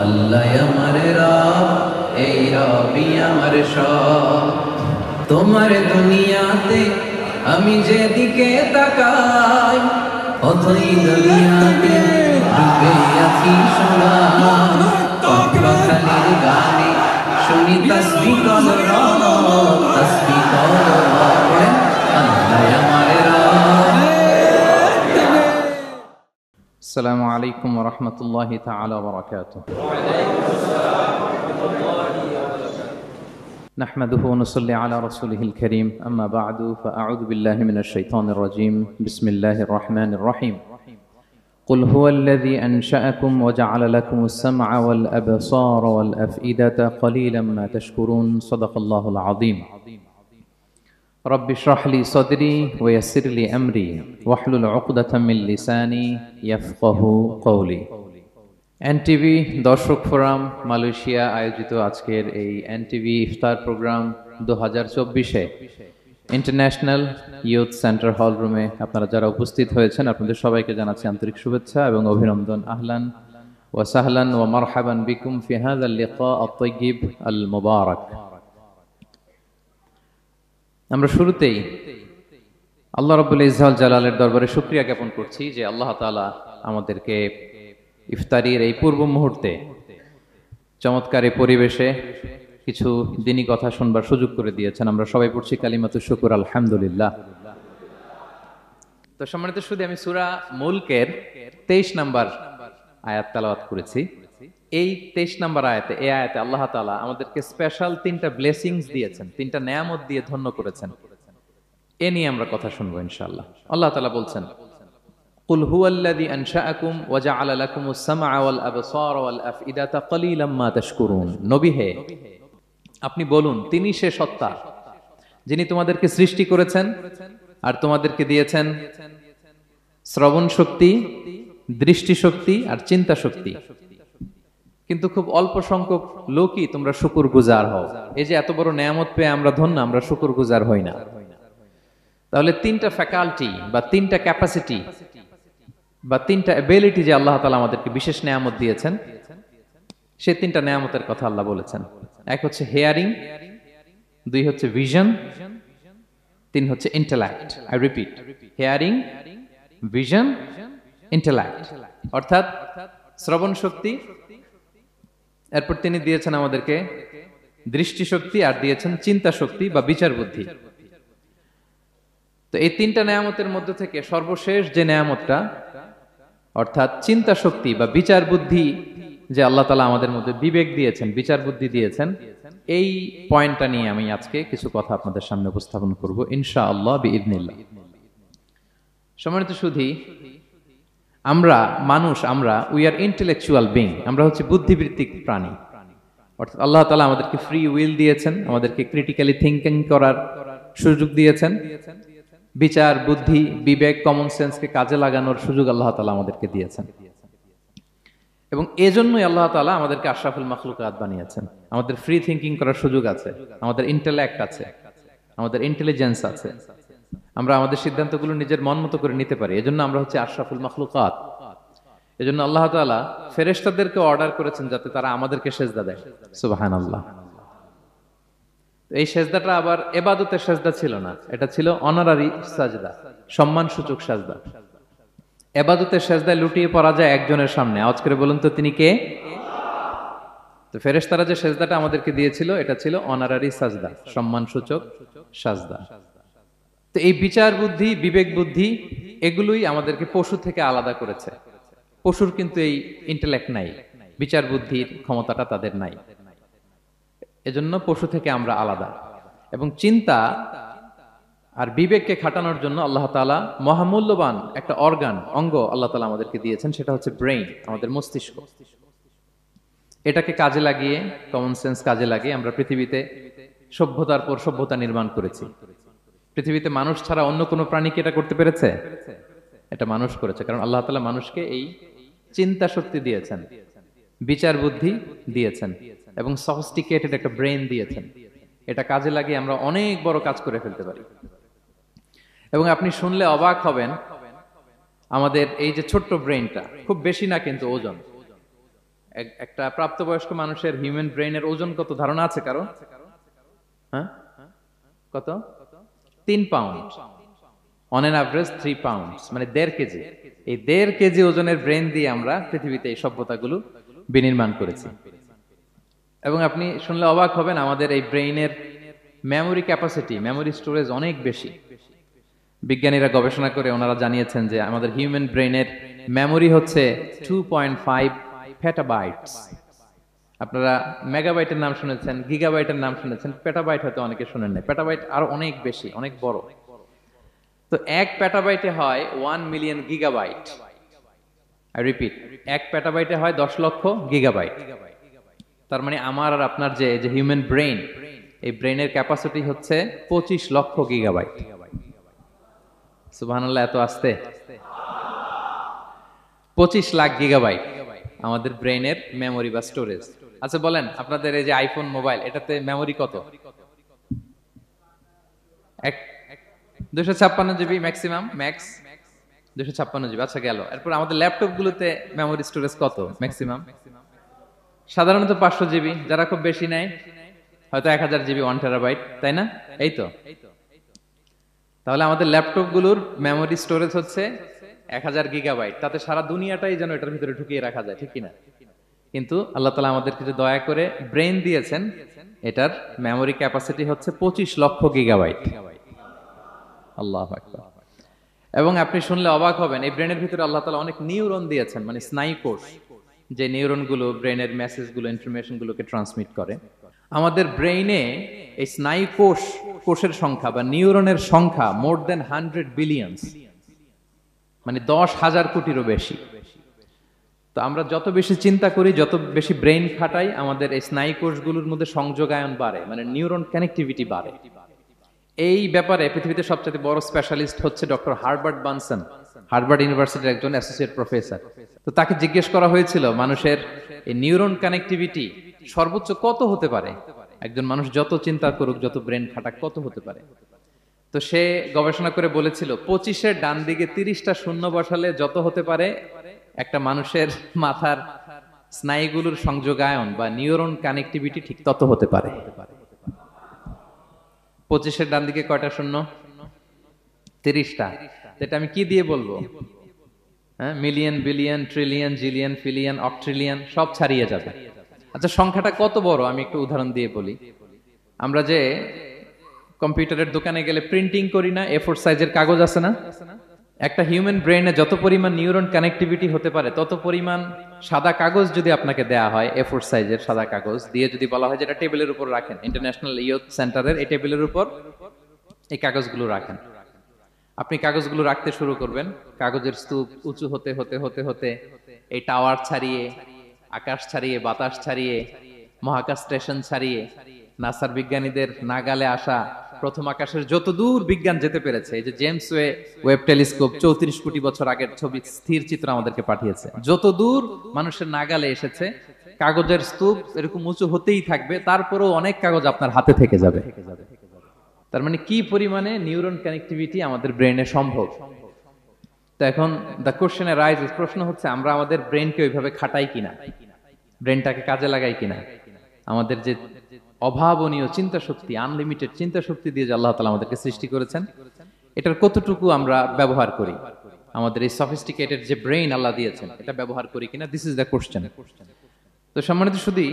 আল্লাহ আমার রব, এই রবি আমার সব। তোমার দুনিয়াতে আমি যেদিকে তাকাই, অথই দুনিয়াতে ডুবে আছি সোনায়। পাখালির গানে শুনি তসবিহ কলরব, তসবিহ কলরব। আল্লাহ আমার রব। আসসালামু আলাইকুম ওয়া রাহমাতুল্লাহি তাআলা ওয়া বারাকাতুহু। নাহমাদুহু ওয়া নুসাল্লি আলা রাসূলিহিল কারীম, আম্মা বা'দু, ফাআউযু বিল্লাহি মিনাশ শাইতানির রাজীম। বিসমিল্লাহির রাহমানির রাহিম। قل هو الذي أنشأكم وجعل لكم السمع والأبصار والأفئدة قليلا ما تشكرون. صدق الله العظيم. رب اشرح لي صدري ويسر لي أمري واحلل عقدة من لساني يفقه قولي. এনটিভি দর্শক ফোরাম মালয়েশিয়া আয়োজিত আজকের এই এনটিভি ইফতার প্রোগ্রাম 2024-এ ইন্টারন্যাশনাল ইয়ুথ সেন্টার হল রুমে আপনারা যারা উপস্থিত হয়েছেন আপনাদের সবাইকে জানাচ্ছি আন্তরিক শুভেচ্ছা এবং অভিনন্দন। আহলান ওয়া সাহলান ওয়া মারহাবান বিকুম ফি হাযাল লিকা আত-তাইয়্যিব আল মুবারাক। আমরা শুরুতেই আল্লাহ রাব্বুল ইজ্জাত জালালের দরবারে শুকরিয়া জ্ঞাপন করছি যে আল্লাহ তাআলা আমাদেরকে ইফতারির এই পূর্ব মুহূর্তে চমৎকার এই পরিবেশে কিছু দিনী কথা শুনবার সুযোগ করে দিয়েছেন। আমরা সবাই পড়ছি কালিমাতুশ শুকর, আলহামদুলিল্লাহ। তো সম্মানিত শুধু আমি সূরা মুলকের 23 নম্বর আয়াত তেলাওয়াত করেছি। এই 23 নম্বর আয়াতে, এই আয়াতে আল্লাহ তাআলা আমাদেরকে স্পেশাল 3টা ব্লেসিংস দিয়েছেন, 3টা নেয়ামত দিয়ে ধন্য করেছেন। এ নিয়ে আমরা কথা শুনবো ইনশাআল্লাহ। আল্লাহ তাআলা বলছেন, قل هو الذي أنشأكم وجعل لكم السمع والأبصار والأفئدة قليلا ما تشكرون. নবী হে, আপনি বলুন তিনি সে সত্তা যিনি তোমাদেরকে সৃষ্টি করেছেন আর তোমাদেরকে দিয়েছেন শ্রবণ শক্তি, দৃষ্টি শক্তি আর চিন্তা শক্তি, কিন্তু খুব অল্প সংখ্যক লোকই তোমরা শুকরগুজার হও। এই যে এত বড় নেয়ামত পেয়ে আমরা ধন্য, আমরা শুকরগুজার হই না। তাহলে 3টা ফ্যাকাল্টি বা 3টা ক্যাপাসিটি বা 3টা এবিলিটি যে আল্লাহ তাআলা আমাদেরকে বিশেষ নেয়ামত দিয়েছেন, সেই 3টা নেয়ামতের কথা আল্লাহ বলেছেন। এক হচ্ছে হিয়ারিং, 2 হচ্ছে ভিশন, 3 হচ্ছে intellect. I repeat, hearing, vision, intellect, অর্থাৎ শ্রবণ শক্তি, এরপর তিনি দিয়েছেন আমাদেরকে দৃষ্টি শক্তি আর দিয়েছেন চিন্তা শক্তি বা বিচার বুদ্ধি। তো এই 3টা নেয়ামতের মধ্যে থেকে সর্বশেষ যে নেয়ামতটা অর্থাৎ চিন্তা শক্তি বা বিচার বুদ্ধি, যে আল্লাহ তাআলা আমাদের মধ্যে বিবেক দিয়েছেন, বিচার বুদ্ধি দিয়েছেন, এই পয়েন্টটা নিয়ে আমি আজকে কিছু কথা আপনাদের সামনে উপস্থাপন করব ইনশাআল্লাহ বিইذনিল্লাহ। সম্মানিত সুধী, আমরা মানুষ, আমরা উই আর ইন্টেলেকচুয়াল বিং, আমরা হচ্ছে বুদ্ধিবৃত্তিক প্রাণী। অর্থাৎ আল্লাহ তাআলা আমাদেরকে ফ্রি উইল দিয়েছেন, আমাদেরকে ক্রিটিক্যালি থিঙ্কিং করার সুযোগ দিয়েছেন, বিচার বুদ্ধি বিবেক কমন সেন্সকে কাজে লাগানোর সুযোগ আল্লাহ তাআলা আমাদেরকে দিয়েছেন। এবং এজন্যই আল্লাহ তাআলা আমাদেরকে আশরাফুল মাখলুকাত বানিয়েছেন। আমাদের ফ্রি থিঙ্কিং করার সুযোগ আছে, আমাদের ইন্টেলেক্ট আছে, আমাদের ইন্টেলিজেন্স আছে, আমরা আমাদের সিদ্ধান্তগুলো নিজের মন মতো করে নিতে পারি। এজন্য আমরা হচ্ছে আশরাফুল মাখলুকাত। এজন্য আল্লাহ তাআলা ফেরেশতাদেরকে অর্ডার করেছেন যাতে তারা আমাদেরকে সিজদা দেয়। সুবহানাল্লাহ। এই সেজদাটা আবার ইবাদতের সেজদা ছিল না, এটা ছিল অনারারি সাজদা, সম্মানসূচক সাজদা। ইবাদতের সেজদায় লুটিয়ে পড়া যায় একজনের সামনে। আওয়াজ করে বলুন তো তিনি কে? তো ফেরেশতারা যে সেজদাটা আমাদেরকে দিয়েছিল এটা ছিল অনারারি সাজদা, সম্মানসূচক সাজদা। তো এই বিচার বুদ্ধি বিবেক বুদ্ধি এগুলোই আমাদেরকে পশু থেকে আলাদা করেছে। পশুর কিন্তু এই ইন্টেলেক্ট নাই, বিচার বুদ্ধির ক্ষমতাটা তাদের নাই, এজন্য পশু থেকে আমরা আলাদা। এবং চিন্তা আর বিবেককে খাটানোর জন্য আল্লাহ তাআলা মহামূল্যবান একটা অঙ্গ আল্লাহ তাআলা আমাদেরকে দিয়েছেন, সেটা হচ্ছে ব্রেইন, আমাদের মস্তিষ্ক। এটাকে কাজে লাগিয়ে, কমন সেন্স কাজে লাগিয়ে আমরা পৃথিবীতে সভ্যতার পর সভ্যতা নির্মাণ করেছি। পৃথিবীতে মানুষ ছাড়া অন্য কোনো প্রাণী কি এটা করতে পেরেছে? এটা মানুষ করেছে, কারণ আল্লাহ তাআলা মানুষকে এই চিন্তা শক্তি দিয়েছেন, বিচার বুদ্ধি দিয়েছেন এবং সফিস্টিকেটেড একটা ব্রেন দিয়েছেন। এটা কাজে লাগিয়ে আমরা অনেক বড় কাজ করে ফেলতে পারি। এবং আপনি শুনলে অবাক হবেন, আমাদের এই যে ছোট্ট ব্রেনটা, খুব বেশি না কিন্তু ওজন, একটা প্রাপ্তবয়স্ক মানুষের হিউম্যান ব্রেইনের ওজন কত ধারণা আছে কারো? হ্যাঁ, কত? 3 pound. On an average 3 pound, মানে 1.5 কেজি। এই 1.5 কেজি ওজনের ব্রেন দিয়ে আমরা পৃথিবীতে এই সভ্যতাগুলো বিনির্মাণ করেছি। এবং আপনি শুনলে অবাক হবেন, আমাদের এই ব্রেইনের মেমোরি ক্যাপাসিটি, মেমোরি স্টোরেজ অনেক বেশি। বিজ্ঞানীরা গবেষণা করে ওনারা জানিয়েছেন যে আমাদের হিউম্যান ব্রেইনের মেমোরি হচ্ছে 2.5 পেটাবাইটস। আপনারা মেগাবাইটের নাম শুনেছেন, গিগাবাইটের নাম শুনেছেন, পেটাবাইট হয়তো অনেকে শুনেন না। পেটাবাইট আরো অনেক বেশি, অনেক বড়। তো 1 পেটাবাইটে হয় 1 মিলিয়ন গিগাবাইট। আই রিপিট, 1 পেটাবাইটে হয় 10 লক্ষ গিগাবাইট। তার মানে আমার আর আপনার যে হিউম্যান ব্রেইন, এই ব্রেইনের ক্যাপাসিটি হচ্ছে 25 লক্ষ গিগাবাইট। সুবহানাল্লাহ, এত আস্তে। 25 লাখ গিগাবাইট আমাদের ব্রেইনের মেমোরি বা স্টোরেজ। আচ্ছা বলেন, আপনাদের এই যে আইফোন মোবাইল, এটাতে মেমোরি কত? 256 জিবি ম্যাক্সিমাম, ম্যাক্স 256 জিবি। আচ্ছা গেল। এরপর আমাদের ল্যাপটপ গুলোতে মেমোরি স্টোরেজ কত ম্যাক্সিমাম? সাধারণত 500 জিবি, যারা খুব বেশি নেয় হয়তো 1000 জিবি, 1 টেরাবাইট, তাই না? এই তো। তাহলে আমাদের ল্যাপটপ গুলোর মেমোরি স্টোরেজ হচ্ছে 1000 গিগাবাইট। তাতে সারা দুনিয়াটাই যেন এটার ভিতরে ঢুকিয়ে রাখা যায়, ঠিক কিনা? কিন্তু আল্লাহ তাআলা আমাদেরকে যে দয়া করে ব্রেন দিয়েছেন, এটার মেমোরি ক্যাপাসিটি হচ্ছে 25 লক্ষ গিগাবাইট। আল্লাহু আকবার। এবং আপনি শুনলে অবাক হবেন, এই ব্রেনের ভিতরে আল্লাহ তাআলা অনেক নিউরন দিয়েছেন, মানে স্নায়ু কোষ, যে নিউরন গুলো ব্রেনের মেসেজ গুলো, ইনফরমেশন গুলোকে ট্রান্সমিট করে। আমাদের ব্রেইনে এই স্নায়ু কোষের সংখ্যা বা নিউরনের সংখ্যা মোর দেন 100 বিলিয়নস, মানে 10,000 কোটিরও বেশি। তো আমরা যত বেশি চিন্তা করি, যত বেশি ব্রেইন খাটাই, আমাদের এই স্নায়ু কোষগুলোর মধ্যে সংযোগায়ন বাড়ে, মানে নিউরন কানেক্টিভিটি বাড়ে। এই ব্যাপারে পৃথিবীতে সবচেয়ে বড় স্পেশালিস্ট হচ্ছে ডক্টর হার্বার্ট বানসন, হার্ভার্ড ইউনিভার্সিটির একজন অ্যাসোসিয়েট প্রফেসর। তো তাকে জিজ্ঞেস করা হয়েছিল মানুষের এই নিউরন কানেক্টিভিটি সর্বোচ্চ কত হতে পারে, একজন মানুষ যত চিন্তা করুক, যত ব্রেন খাটাক, কত হতে পারে। তো সে গবেষণা করে বলেছিল 25-এর ডান দিকে 30টা শূন্য বসালে যত হতে পারে, একটা মানুষের মাথার স্নায়ুগুলোর সংযোগায়ন বা নিউরন কানেক্টিভিটি ঠিক তত হতে পারে। 25-এর ডান দিকে কয়টা শূন্য? 30টা। এটা আমি কি দিয়ে বলবো? হ্যাঁ, মিলিয়ন, বিলিয়ন, ট্রিলিয়ন, জিলিয়ন, ফিলিয়ন, অক্ট্রিলিয়ন সব ছাড়িয়ে যাবে। আচ্ছা, সংখ্যাটা কত বড় আমি একটু উদাহরণ দিয়ে বলি। আমরা যে কম্পিউটারের দোকানে গেলে প্রিন্টিং করি না, A4 সাইজের কাগজ আছে না? একটা হিউম্যান ব্রেইনে যত পরিমাণ নিউরন কানেক্টিভিটি হতে পারে, তত পরিমাণ সাদা কাগজ যদি আপনাকে দেয়া হয়, A4 সাইজের সাদা কাগজ দিয়ে যদি বলা হয় যে এটা টেবিলের উপর রাখেন, ইন্টারন্যাশনাল ইয়ুথ সেন্টারের এই টেবিলের উপর এই কাগজগুলো রাখেন, আপনি কাগজগুলো রাখতে শুরু করবেন। কাগজের স্তূপ উঁচু হতে হতে হতে হতে এই টাওয়ার ছাড়িয়ে, আকাশ ছাড়িয়ে, বাতাস ছাড়িয়ে, মহাকাশ স্টেশন ছাড়িয়ে, নাসার বিজ্ঞানীদের নাগালে আসা প্রথম আকাশের যত দূর বিজ্ঞান যেতে পেরেছে, এই যে জেমস ওয়েব টেলিস্কোপ 34 কোটি বছর আগের ছবি, স্থির চিত্র আমাদেরকে পাঠিয়েছে, যত দূর মানুষের নাগালে এসেছে, কাগজের স্তূপ এরকম উঁচু হতেই থাকবে, তারপরেও অনেক কাগজ আপনার হাতে থেকে যাবে। তার মানে কি পরিমাণে নিউরন কানেক্টিভিটি আমাদের ব্রেনে সম্ভব। তো এখন দ্য কোশ্চেন রাইজেস, প্রশ্ন হচ্ছে আমরা আমাদের ব্রেনকে ওইভাবে খাটাই কিনা, ব্রেনটাকে কাজে লাগাই কিনা। আমাদের যে অভাবনীয় চিন্তা শক্তি, আনলিমিটেড চিন্তা শক্তি দিয়ে যে আল্লাহ তাআলা আমাদেরকে সৃষ্টি করেছেন, এটার কতটুকু আমরা ব্যবহার করি, আমাদের এই সফিস্টিকেটেড যে ব্রেইন আল্লাহ দিয়েছেন, এটা ব্যবহার করি কিনা, দিস ইজ দ্য কোশ্চেন। তো সম্মানিত শুধু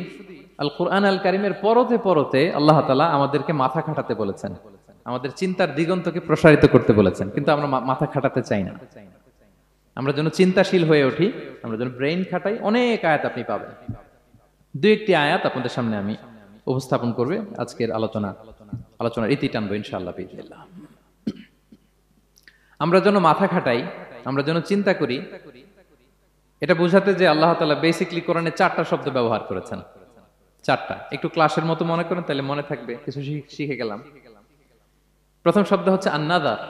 আল কোরআন আল কারিমের পরতে পরতে আল্লাহ তাআলা আমাদেরকে মাথা খাটাতে বলেছেন, আমাদের চিন্তার দিগন্তকে প্রসারিত করতে বলেছেন, কিন্তু আমরা মাথা খাটাতে চাই না। আমরা যেন চিন্তাশীল হয়ে উঠি, আমরা যেন ব্রেইন খাটাই। অনেক আয়াত আপনি পাবেন, দুই একটি আয়াত আপনাদের সামনে আমি উপস্থাপন করবে আজকের আলোচনার ইতি টানবো ইনশাআল্লাহ বিইজনিল্লাহ। আমরা যেন মাথা খাটাই, আমরা যেন চিন্তা করি, এটা বোঝাতে যে আল্লাহ তাআলা বেসিক্যালি কোরআনে 4টা শব্দ ব্যবহার করেছেন। 4টা, একটু ক্লাসের মতো মনে করেন, তাহলে মনে থাকবে, কিছু শিখে গেলাম। প্রথম শব্দ হচ্ছে আন-নাযার,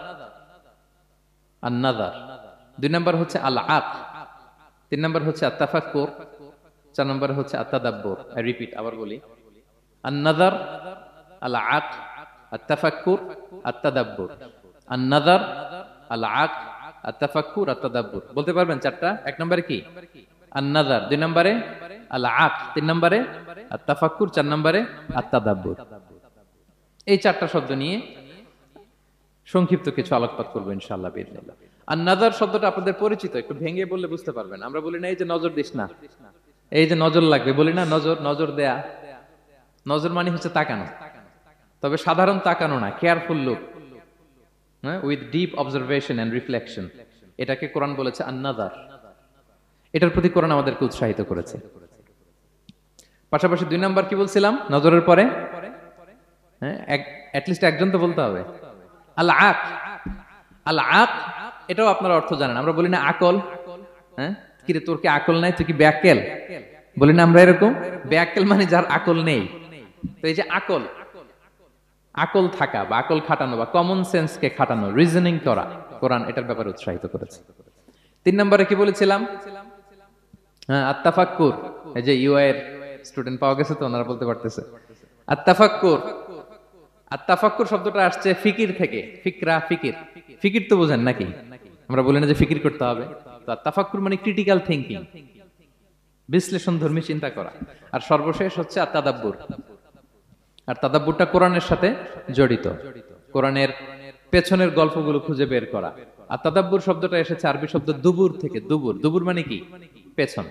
আন-নাযার। 2 নম্বর হচ্ছে আল-আক, 3 নম্বর হচ্ছে আত-তাফাক্কুর, 4 নম্বর হচ্ছে আত-তাদাব্বুর। আই রিপিট, আবার বলি, আন-নাযার, আল-আক, আত-তাফাক্কুর, আত-তাদাব্বুর। আন-নাযার, আল-আক, আত-তাফাক্কুর, আত-তাদাব্বুর। বলতে পারবেন 4টা? 1 নম্বরে কি? আন-নাযার, 2 নম্বরে আল-আক, 3 নম্বরে আত-তাফাক্কুর, 4 নম্বরে আত-তাদাব্বুর। এই 4টা শব্দ নিয়ে সংক্ষিপ্ত কিছু আলোকপাত করবো ইনশাআল্লাহ বিইজনিল্লাহ। আন-নাযার শব্দটা আপনাদের পরিচিত, একটু ভেঙে বললে বুঝতে পারবেন। আমরা বলি না এই যে নজর দিস না, এই যে নজর লাগবে, বলি না নজর, নজর দেয়া। নজর মানে হচ্ছে তাকানো, তবে সাধারণ তাকানো না, careful look, with deep observation and reflection. এটাকে কোরআন বলেছে আন-নাযার। এটার প্রতি কোরআন আমাদেরকে উৎসাহিত করেছে। পাশাপাশি 2 নাম্বার কি বলছিলাম নজরের পরে? অ্যাটলিস্ট একজন তো বলতে হবে। আল-আক, আল-আক, এটাও আপনারা অর্থ জানেন। আমরা বলি না আকল, কিরে তোর কি আকল নাই, তুই কি ব্যাককেল, বলি না আমরা এরকম? ব্যাককেল মানে যার আকল নেই। তো এই যে আকল, আকল থাকা বা আকল খাটানো বা কমন সেন্সকে খাটানো, রিজনিং করা, কোরআন এটার ব্যাপারে উৎসাহিত করেছে। 3 নম্বরে কি বলেছিলাম? আত-তাফাক্কুর। এই যে ইউআই এর স্টুডেন্ট পাওয়া গেছে তো, ওনারা বলতে পারতেছে আত-তাফাক্কুর। আত-তাফাক্কুর শব্দটা আসছে ফিকির থেকে। ফিকরা, ফিকির, ফিকির তো বোঝেন নাকি? আমরা বলি না যে ফিকির করতে হবে? তো আত-তাফাক্কুর মানে ক্রিটিক্যাল থিংকিং, বিশ্লেষণধর্মী চিন্তা করা। আর সর্বশেষ হচ্ছে আত-তাদাব্বুর। আর তাদাব্বুরটা কোরআনের সাথে জড়িত, কোরআনের পেছনের গল্পগুলো খুঁজে বের করা। আর তাদাব্বুর শব্দটা এসেছে আরবি শব্দ দুবুর থেকে। দুবুর, দুবুর মানে কি? পেছন।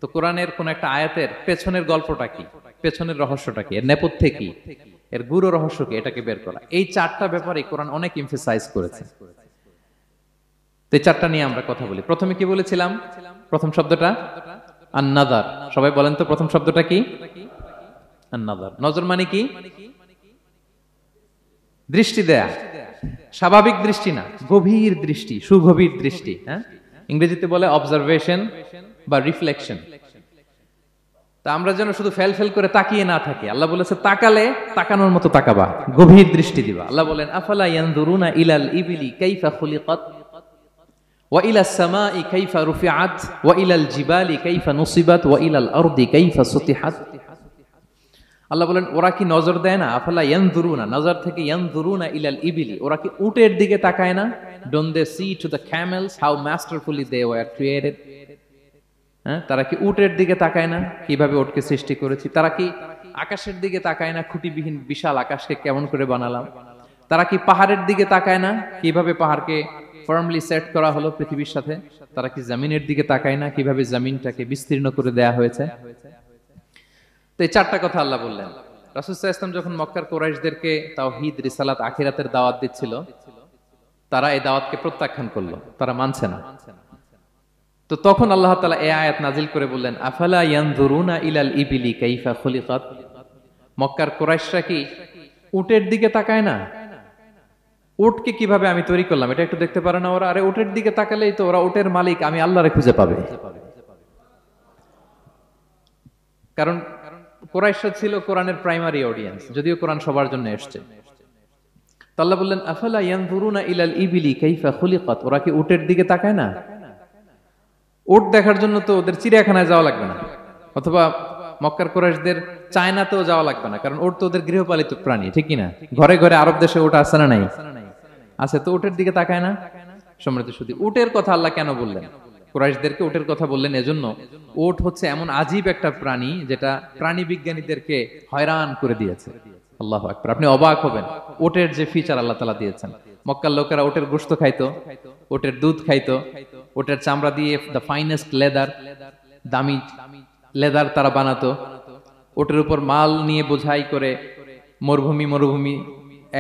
তো কোরআনের কোন একটা আয়াতের পেছনের গল্পটা কি, পেছনের রহস্যটা কি, এর নেপথ্যে কি, এর গুরু রহস্য কি, এটাকে বের করা। এই 4টা ব্যাপারে কোরআন অনেক এমফাসাইজ করেছে। তো এই 4টা নিয়ে আমরা কথা বলি। প্রথমে কি বলেছিলাম? প্রথম শব্দটা আন-নাযার। সবাই বলেন তো প্রথম শব্দটা কি? আন-নাযার। নজর মানে কি? দৃষ্টি দেয়া, স্বাভাবিক দৃষ্টি না, গভীর দৃষ্টি, সুগভীর দৃষ্টি। ইংরেজিতে বলে অবজারভেশন বা রিফ্লেকশন। তা আমরা যেন শুধু ফেল ফেল করে তাকিয়ে না থাকি। আল্লাহ বলেছে তাকালে তাকানোর মতো তাকাবা, গভীর দৃষ্টি দিবা। আল্লাহ বলেন আফালা ইয়ানজুরুনা ইলাল ইবিলি কাইফা খুলিকাত ওয়া ইলাস সামাই কাইফা রুফিআত ওয়া ইলাল জিবালি কাইফা নুসিবাত ওয়া ইলাল আরদি কাইফা সুতিহাত। আল্লাহ বলেন ওরা কি নজর দেয় না? আফালা ইয়ানজুরুনা, নজর থেকে ইয়ানজুরুনা ইলাল ইবিলি, ওরা কি উটের দিকে তাকায় না? Don't they see to the camels how masterfully they were created. তারা কি উটের দিকে তাকায় না, কিভাবে উটকে সৃষ্টি করেছি? তারা কি আকাশের দিকে তাকায় না, খুঁটিবিহীন বিশাল আকাশকে কেমন করে বানালাম? তারা কি পাহাড়ের দিকে তাকায় না, কিভাবে পাহাড়কে ফার্মলি সেট করা হলো পৃথিবীর সাথে? তারা কি জমিনের দিকে তাকায় না, কিভাবে জমিনটাকে বিস্তীর্ণ করে দেয়া হয়েছে? তো এই 4টা কথা আল্লাহ বললেন। রাসূল সাল্লাল্লাহু আলাইহি ওয়াসাল্লাম যখন মক্কার কুরাইশদেরকে তাওহীদ, রিসালাত, আখিরাতের দাওয়াত দিচ্ছিল, তারা এই দাওয়াতকে প্রত্যাখ্যান করলো, তারা মানছে না। তো তখন আল্লাহ তাআলা এই আয়াত নাজিল করে বললেন আফালা ইয়ানজুরুনা ইলাল ইবিলি কাইফা খুলিকাত। মক্কার কুরাইশরা কি উটের দিকে তাকায় না? উটকে কিভাবে আমি তৈরি করলাম এটা একটু দেখতে পারে না ওরা? আরে উটের দিকে তাকালেই তো ওরা উটের মালিক আমি আল্লাহরে খুঁজে পাবে। কারণ কুরাইশরা ছিল কোরআনের প্রাইমারি অডিয়েন্স, যদিও কোরআন সবার জন্য এসেছে। তো আল্লাহ বললেন আফালা ইয়ানজুরুনা ইলাল ইবিলি কাইফা খুলিকাত। ওরা কি উটের দিকে তাকায় না? উট দেখার জন্য তো ওদের চিড়িয়াখানায় যাওয়া লাগবে না, অথবা মক্কার কুরাইশদের চায়নাতেও যাওয়া লাগবে না, কারণ উট তো ওদের গৃহপালিত প্রাণী, ঠিক কি না? ঘরে ঘরে আরব দেশে উট আছে না নাই? আছে। তো উটের দিকে তাকায় না। সম্মানিত শুধু উটের কথা আল্লাহ কেন বললেন? কুরাইশদেরকে উটের কথা বললেন এজন্য, উট হচ্ছে এমন আজীব একটা প্রাণী যেটা প্রাণী বিজ্ঞানীদেরকে হয়রান করে দিয়েছে। আল্লাহু আকবার। আপনি অবাক হবেন উটের যে ফিচার আল্লাহ তাআলা দিয়েছেন। মক্কার লোকেরা উটের গোশত খাইতো, উটের দুধ খাইতো, উটের চামড়া দিয়ে দ্য ফাইনেস্ট লেদার, দামি লেদার তারা বানাতো। উটের উপর মাল নিয়ে বোঝাই করে মরুভূমি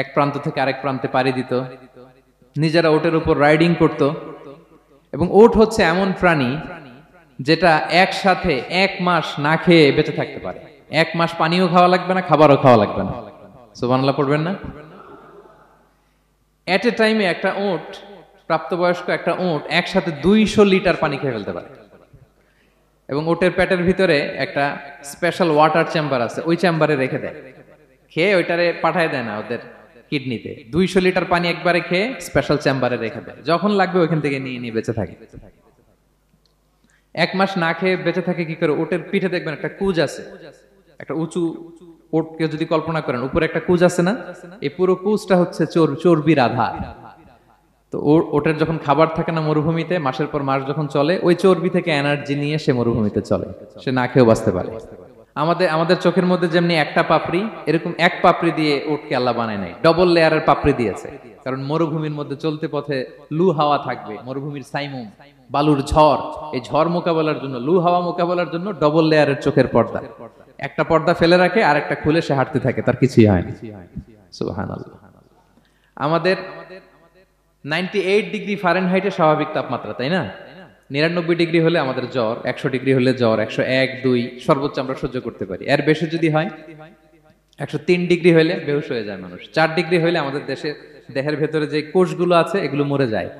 এক প্রান্ত থেকে আরেক প্রান্তে পাড়ি দিত, নিজেরা উটের উপর রাইডিং করত। এবং উট হচ্ছে এমন প্রাণী যেটা একসাথে 1 মাস না খেয়ে বেঁচে থাকতে পারে। 1 মাস পানিও খাওয়া লাগবে না, খাবারও খাওয়া লাগবে না। সুবহানাল্লাহ পড়বেন না? এট এ টাইমে একটা উট, প্রাপ্তবয়স্ক একটা উট একসাথে 200 লিটার পানি খেয়ে ফেলতে পারে। এবং উটের পেটের ভিতরে একটা স্পেশাল ওয়াটার চেম্বার আছে, ওই চেম্বারে রেখে দেয়, খেয়ে ওইটারে পাঠায় দেয় না ওদের কিডনিতে। 200 লিটার পানি একবারে খেয়ে স্পেশাল চেম্বারে রেখে দেয়, যখন লাগবে ওইখান থেকে নিয়ে নিয়ে বেঁচে থাকে। 1 মাস না খেয়ে বেঁচে থাকে কি করে? উটের পিঠে দেখবেন একটা কুজ আছে, একটা উঁচু উটকে যদি কল্পনা করেন উপরে একটা কুজ আছে না, এই পুরো কুজটা হচ্ছে চর্বির আধার। তো ওটার যখন খাবার থাকে না মরুভূমিতে, মাসের পর মাস যখন চলে, ওই চর্বি থেকে এনার্জি নিয়ে সে মরুভূমিতে চলে, সে না খেয়েও বাঁচতে পারে। আমাদের চোখের মধ্যে যেমনি একটা পাপড়ি, এরকম এক পাপড়ি দিয়ে উটকে আল্লাহ বানায় নাই, ডবল লেয়ারের পাপড়ি দিয়েছে। কারণ মরুভূমির মধ্যে চলতে পথে লু হাওয়া থাকবে, মরুভূমির সাইমুম, বালুর ঝড়, এই ঝড় মোকাবেলার জন্য, লু হাওয়া মোকাবেলার জন্য ডবল লেয়ারের চোখের পর্দা। একটা পর্দা ফেলে রাখে আর একটা খুলে সে হাঁটতে থাকে, তার কিছুই হয় না। সুবহানাল্লাহ। আমাদের 98 ডিগ্রি ফারেনহাইটের স্বাভাবিক তাপমাত্রা, তাই না? 99 ডিগ্রি হলে আমাদের জ্বর, 100 ডিগ্রি হলে জ্বর, 101, 2 সর্বোচ্চ আমরা সহ্য করতে পারি। এর বেশি যদি হয়, 103 ডিগ্রি হলে বেহুশ হয়ে যায় মানুষ। 4 ডিগ্রি হলে আমাদের দেহের ভেতরে যে কোষগুলো আছে এগুলো মরে যায়।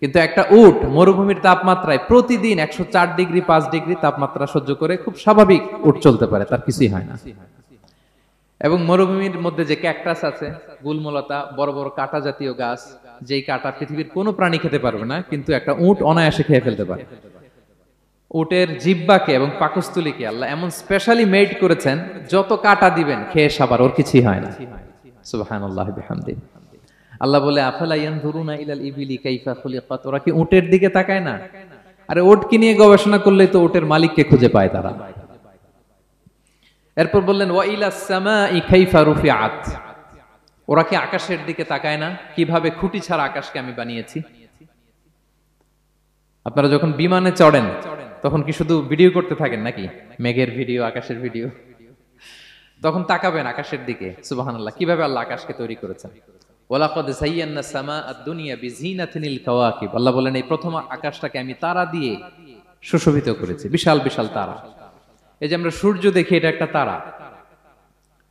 কিন্তু একটা উট মরুভূমির তাপমাত্রায় প্রতিদিন 104 ডিগ্রি 5 ডিগ্রি তাপমাত্রা সহ্য করে খুব স্বাভাবিক উট চলতে পারে, তার কিছুই হয় না। এবং মরুভূমির মধ্যে যে ক্যাকটাস আছে, গুলমলতা, বড় বড় কাঁটা জাতীয় গাছ, যেই কাঁটা পৃথিবীর কোনো প্রাণী খেতে পারবে না, কিন্তু একটা উট অনায়াসে খেয়ে ফেলতে পারে। উটের জিহ্বাকে এবং পাকস্থলীকে আল্লাহ এমন স্পেশালি মেড করেছেন, যত কাঁটা দিবেন খেয়ে সাবার, ওর কিছুই হয় না। সুবহানাল্লাহি বিহামদিহি। আল্লাহ বলে, আফালা ইয়ানজুরুনা ইলাল ইবিলি কাইফা খুলিকাত, ওরা কি উটের দিকে তাকায় না? আরে উটকে নিয়ে গবেষণা করলেই তো উটের মালিককে খুঁজে পায় তারা। এরপর বললেন, ওয়া ইলাস সামাই কাইফা রুফিআত, ওরা কি আকাশের দিকে তাকায় না, কিভাবে খুঁটি ছাড়া আকাশকে আমি বানিয়েছি। আপনারা যখন বিমানে চড়েন তখন কি শুধু ভিডিও করতে থাকেন নাকি? মেঘের ভিডিও, আকাশের ভিডিও, তখন তাকাবেন আকাশের দিকে। সুবহানাল্লাহ, কিভাবে আল্লাহ আকাশকে তৈরি করেছেন। ওয়ালাকাদ যায়্যানা সামা আদ-দুনিয়া বিজিনাতিল কাওয়াকিব, আল্লাহ বলেন এই প্রথম আকাশটাকে আমি তারা দিয়ে সুশোভিত করেছি, বিশাল বিশাল তারা। এই যে আমরা সূর্য দেখি, এটা একটা তারা,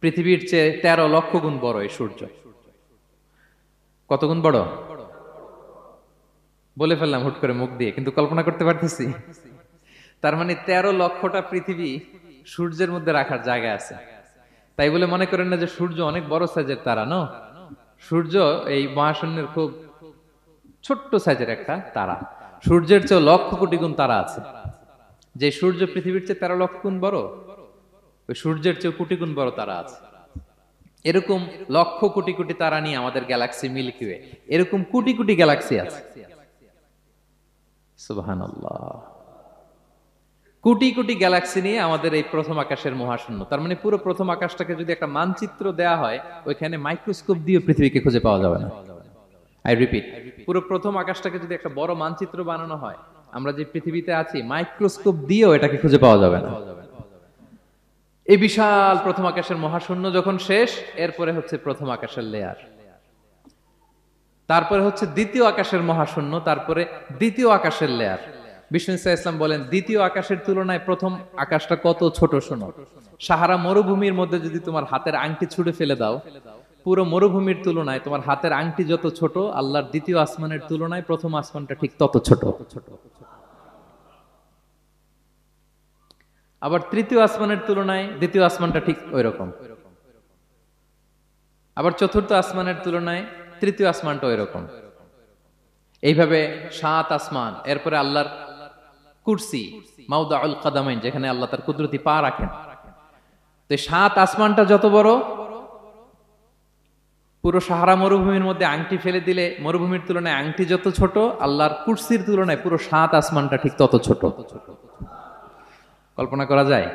পৃথিবীর চেয়ে 13 লক্ষ গুণ বড় এই সূর্য। কত গুণ বড় বলে ফেললাম হুট করে মুখ দিয়ে, কিন্তু কল্পনা করতে পারতেছি। তার মানে 13 লক্ষটা পৃথিবী সূর্যের মধ্যে রাখার জায়গা আছে। তাই বলে মনে করেন না যে সূর্য অনেক বড় সাইজের তারা, নো। সূর্য এই মহাশূন্যের খুব ছোট্ট সাইজের একটা তারা। সূর্যের চেয়ে লক্ষ কোটি গুণ তারা আছে। যে সূর্য পৃথিবীর চেয়ে 13 লক্ষ গুণ বড়, ওই সূর্যের চেয়ে কোটি গুণ বড় তারা আছে। এরকম লক্ষ কোটি কোটি তারা নিয়ে আমাদের গ্যালাক্সি মিল্কি ওয়ে, এরকম কোটি কোটি গ্যালাক্সি আছে। সুবহানাল্লাহ, কোটি কোটি গ্যালাক্সি নিয়ে আমাদের এই প্রথম আকাশের মহাশূন্য। তার মানে পুরো প্রথম আকাশটাকে যদি একটা মানচিত্র দেয়া হয়, ওইখানে মাইক্রোস্কোপ দিয়ে পৃথিবীকে খুঁজে পাওয়া যাবে না। আই রিপিট, পুরো প্রথম আকাশটাকে যদি একটা বড় মানচিত্র বানানো হয়, আমরা যে পৃথিবীতে আছি মাইক্রোস্কোপ দিয়েও এটাকে খুঁজে পাওয়া যাবে না। এই বিশাল প্রথম আকাশের মহাশূন্য যখন শেষ, এরপরে হচ্ছে প্রথম আকাশের লেয়ার, তারপরে হচ্ছে দ্বিতীয় আকাশের মহাশূন্য, তারপরে দ্বিতীয় আকাশের লেয়ার। বিষ্ণু ইসলাম বলেন, দ্বিতীয় আকাশের তুলনায় প্রথম আকাশটা কত ছোট শোনো। সাহারা মরুভূমির মধ্যে যদি তোমার হাতের আংটি ছুঁড়ে ফেলে দাও, পুরো মরুভূমির তুলনায় তোমার হাতের আংটি যত ছোট, আল্লাহর দ্বিতীয় আসমানের তুলনায় প্রথম আসমানটা ঠিক তত ছোট। আবার তৃতীয় আসমানের তুলনায় দ্বিতীয় আসমানটা ঠিক ওই রকম। আবার চতুর্থ আসমানের তুলনায় তৃতীয় আসমানটা ওই রকম। এইভাবে 7 আসমান, এরপরে আল্লাহর কুরসি, মাউদাউল কাদামাইন, যেখানে আল্লাহ তার কুদরতি পা রাখেন। তো 7 আসমানটা যত বড়, পুরো সাহারা মরুভূমির মধ্যে আংটি ফেলে দিলে মরুভূমির তুলনায় আংটি যত ছোট, আল্লাহর কুরসির তুলনায় পুরো 7 আসমানটা ঠিক তত ছোট। কল্পনা করা যায়?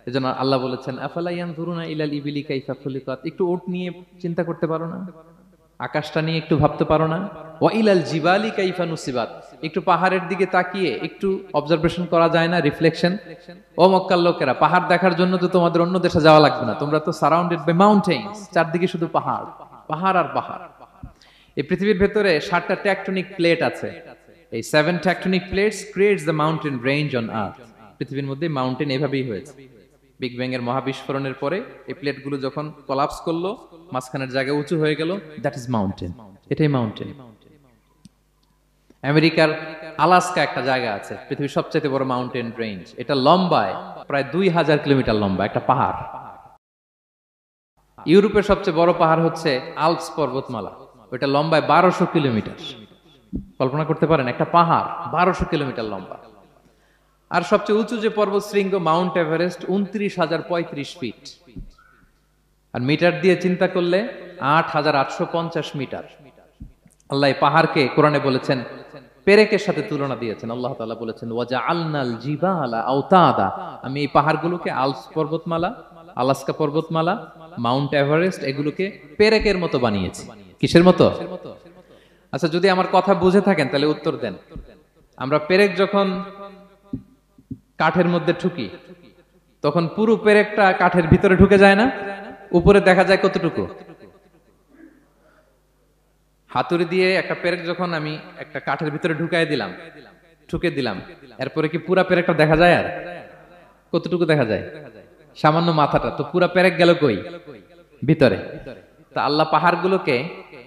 এজন্য আল্লাহ বলেছেন, আফালা ইয়ানজুরুনা ইলাল ইবিলি কাইফা খুলিকাত, একটু উট নিয়ে চিন্তা করতে পারো না? আকাশটা নিয়ে একটু ভাবতে পারো না? ওয়া ইলাল জিবালি কাইফা নুসিবাত, একটু পাহাড়ের দিকে তাকিয়ে একটু অবজারভেশন করা যায় না, রিফ্লেকশন। ও মক্কার লোকেরা, পাহাড় দেখার জন্য তো তোমাদের অন্য দেশে যাওয়া লাগবে না, তোমরা তো সারাউন্ডেড বাই মাউন্টেন্স, চারদিকে শুধু পাহাড়, পাহাড় আর পাহাড়। এই পৃথিবীর ভেতরে 7টা টেকটনিক প্লেট আছে। এই 7 tectonic plates creates the mountain range on earth. পৃথিবীর মধ্যে মাউন্টেন এভাবেই হয়েছে। বিগ ব্যাং এর মহাবিস্ফোরণের পরে এই প্লেটগুলো যখন কোলাপস করলো, মাঝখানের জায়গা উঁচু হয়ে গেল, দ্যাট ইজ মাউন্টেন। এটাই মাউন্টেন। আমেরিকার আলাস্কা একটা জায়গা আছে, পৃথিবীর সবচেয়ে বড় মাউন্টেন রেঞ্জ। এটা লম্বায় প্রায় 2000 কিলোমিটার লম্বা একটা পাহাড়। ইউরোপের সবচেয়ে বড় পাহাড় হচ্ছে আল্পস পর্বতমালা, ওইটা লম্বায় 1200 কিলোমিটার। কল্পনা করতে পারেন, একটা পাহাড় 1200 কিলোমিটার লম্বা। আর সবচেয়ে উঁচু যে পর্বত শৃঙ্গ মাউন্ট এভারেস্ট 29,035 ফিট। আর মিটার দিয়ে চিন্তা করলে 8,850 মিটার। আল্লাহ এই পাহাড়কে কোরআনে বলেছেন পেরেকের সাথে তুলনা দিয়েছেন। আল্লাহ তাআলা বলেছেন ওয়াজআলনাল জিবালা আওতাদা, আমি এই পাহাড়গুলোকে আলস পর্বতমালা, আলাস্কা পর্বতমালা, মাউন্ট এভারেস্ট এগুলোকে পেরেকের মতো বানিয়েছি। কিসের মতো? আচ্ছা, যদি আমার কথা বুঝে থাকেন তাহলে উত্তর দেন। আমরা পেরেক যখন কাঠের মধ্যে ঠুকি তখন পুরো পেরেকটা কাঠের ভিতরে ঢুকে যায় না? উপরে দেখা যায় কতটুকু? হাতুড়ি দিয়ে একটা পেরেক যখন আমি একটা কাঠের ভিতরে ঠুকে দিলাম, এরপরে কি পুরা পেরেকটা দেখা যায়? আর কতটুকু দেখা যায়? সামান্য মাথাটা। তো পুরা পেরেক গেল কই? ভিতরে। তা আল্লাহ পাহাড়গুলোকে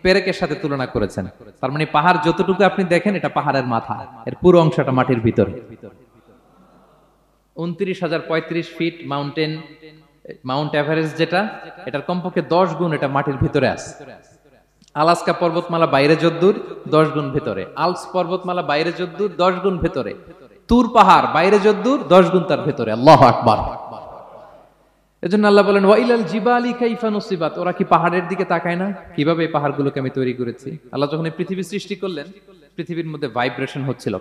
পেরেকের সাথে তুলনা করেছেন। তার মানে পাহাড় যতটুকু আপনি দেখেন এটা পাহাড়ের মাথা, এর পুরো অংশটা মাটির ভিতরে। 29,035 ফিট মাউন্ট এভারেস্ট যেটা, এটার কমপক্ষে 10 গুণ এটা মাটির ভিতরে আছে। আলাস্কা পর্বতমালা বাইরে যদ্দূর 10 গুণ ভেতরে, আলস পর্বতমালা বাইরে যদ্দূর 10 গুণ ভেতরে, তুর পাহাড় বাইরে যদ্দূর 10 গুণ তার ভেতরে। আল্লাহু আকবার। এজন্য আল্লাহ বলেন ওয়াইলাল জিবালি কাইফা নুসিবাত, ওরা কি পাহাড়ের দিকে তাকায় না কিভাবে এই পাহাড়গুলোকে আমি তৈরি করেছি। আল্লাহ যখন এই পৃথিবী সৃষ্টি করলেন, পৃথিবীর মধ্যে ভাইব্রেশন হচ্ছিল,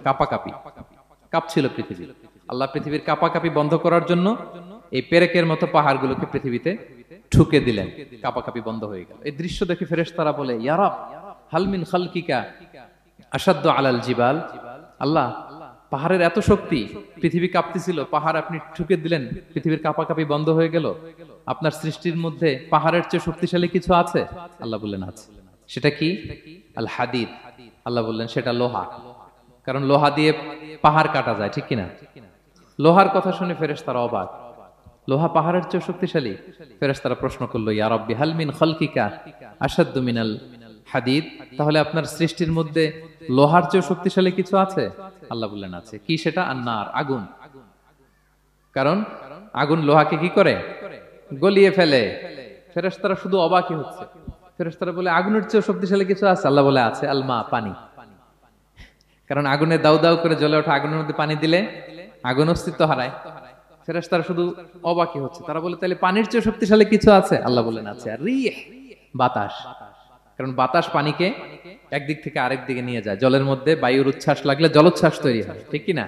কাঁপছিল পৃথিবী। আল্লাহ পৃথিবীর কাঁপাকাঁপি বন্ধ করার জন্য এই পেরেকের মতো পাহাড়গুলোকে পৃথিবীতে ঠুকে দিলেন, কাঁপাকাঁপি বন্ধ হয়ে গেল। এই দৃশ্য দেখে ফেরেশতারা বলে ইয়া রাব হাল মিন খালকিকা আশাদ্দু আলাল জিবাল, আল্লাহ পাহাড়ের এত শক্তি, পৃথিবী কাঁপতেছিল, পাহাড় আপনি ঠুকে দিলেন, পৃথিবীর কাঁপাকাঁপি বন্ধ হয়ে গেল। আপনার সৃষ্টির মধ্যে পাহাড়ের চেয়ে শক্তিশালী কিছু আছে? আল্লাহ বললেন আছে। সেটা কি? আল হাদিদ। আল্লাহ বললেন সেটা লোহা, কারণ লোহা দিয়ে পাহাড় কাটা যায়, ঠিক কিনা? লোহার কথা শুনে ফেরেশতারা অবাক, লোহা পাহাড়ের চেয়ে শক্তিশালী? ফেরেশতারা প্রশ্ন করলো ইয়া রাব্বি হাল মিন খালকিকা আশাদ্দু মিনাল হাদিদ, তাহলে আপনার সৃষ্টির মধ্যে লোহার চেয়ে শক্তিশালী কিছু আছে? আল্লাহ বললেন আছে। কি সেটা? আন্নার, আগুন। কারণ আগুন লোহাকে কি করে? গলিয়ে ফেলে। ফেরেশতারা শুধু অবাকই হচ্ছে। ফেরেশতারা বলে আগুনের চেয়ে শক্তিশালী কিছু আছে? আল্লাহ বলে আছে আল মা, পানি। কারণ আগুনে দাউ দাউ করে জ্বলে ওঠা আগুনের মধ্যে পানি দিলে আগুন অস্তিত্ব হারায়। ফেরেশতারা শুধু অবাকই হচ্ছে। তারা বলে তাহলে পানির চেয়ে শক্তিশালী কিছু আছে? আল্লাহ বলেন আছে। আর রিহ, বাতাস। কারণ বাতাস পানিকে একদিক থেকে আরেক দিকে নিয়ে যায়। জলের মধ্যে বায়ুর উচ্ছ্বাস লাগলে জলোচ্ছ্বাস তৈরি হয়, ঠিক কি না?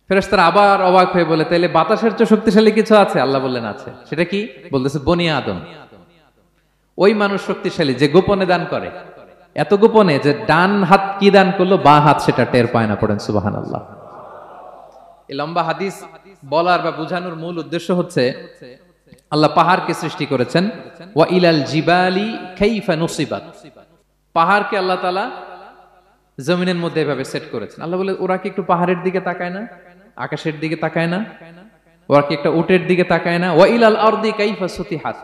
ফেরেশতারা আবার অবাক হয়ে বলে তাহলে বাতাসের চেয়ে শক্তিশালী কিছু আছে? আল্লাহ বললেন আছে। সেটা কি? বলতেছে বনি আদম। ওই মানুষ শক্তিশালী যে গোপনে দান করে, এত গোপনে যে ডান হাত কি দান করলো বাঁ হাত সেটা টের পায় না। পড়েন সুবহানাল্লাহ। এই লম্বা হাদিস বলার বা বোঝানোর মূল উদ্দেশ্য হচ্ছে আল্লাহ পাহাড়কে সৃষ্টি করেছেন ওয়া ইলাল জিবালি কাইফা নুসিবাত, পাহাড়কে আল্লাহ তাআলা জমিনের মধ্যে এভাবে সেট করেছেন। আল্লাহ বলে ওরা কি একটু পাহাড়ের দিকে তাকায় না, আকাশের দিকে তাকায় না? ওরা কি একটা উটের দিকে তাকায় না? ওয়া ইলাল আরদি কাইফা সুতিহাত,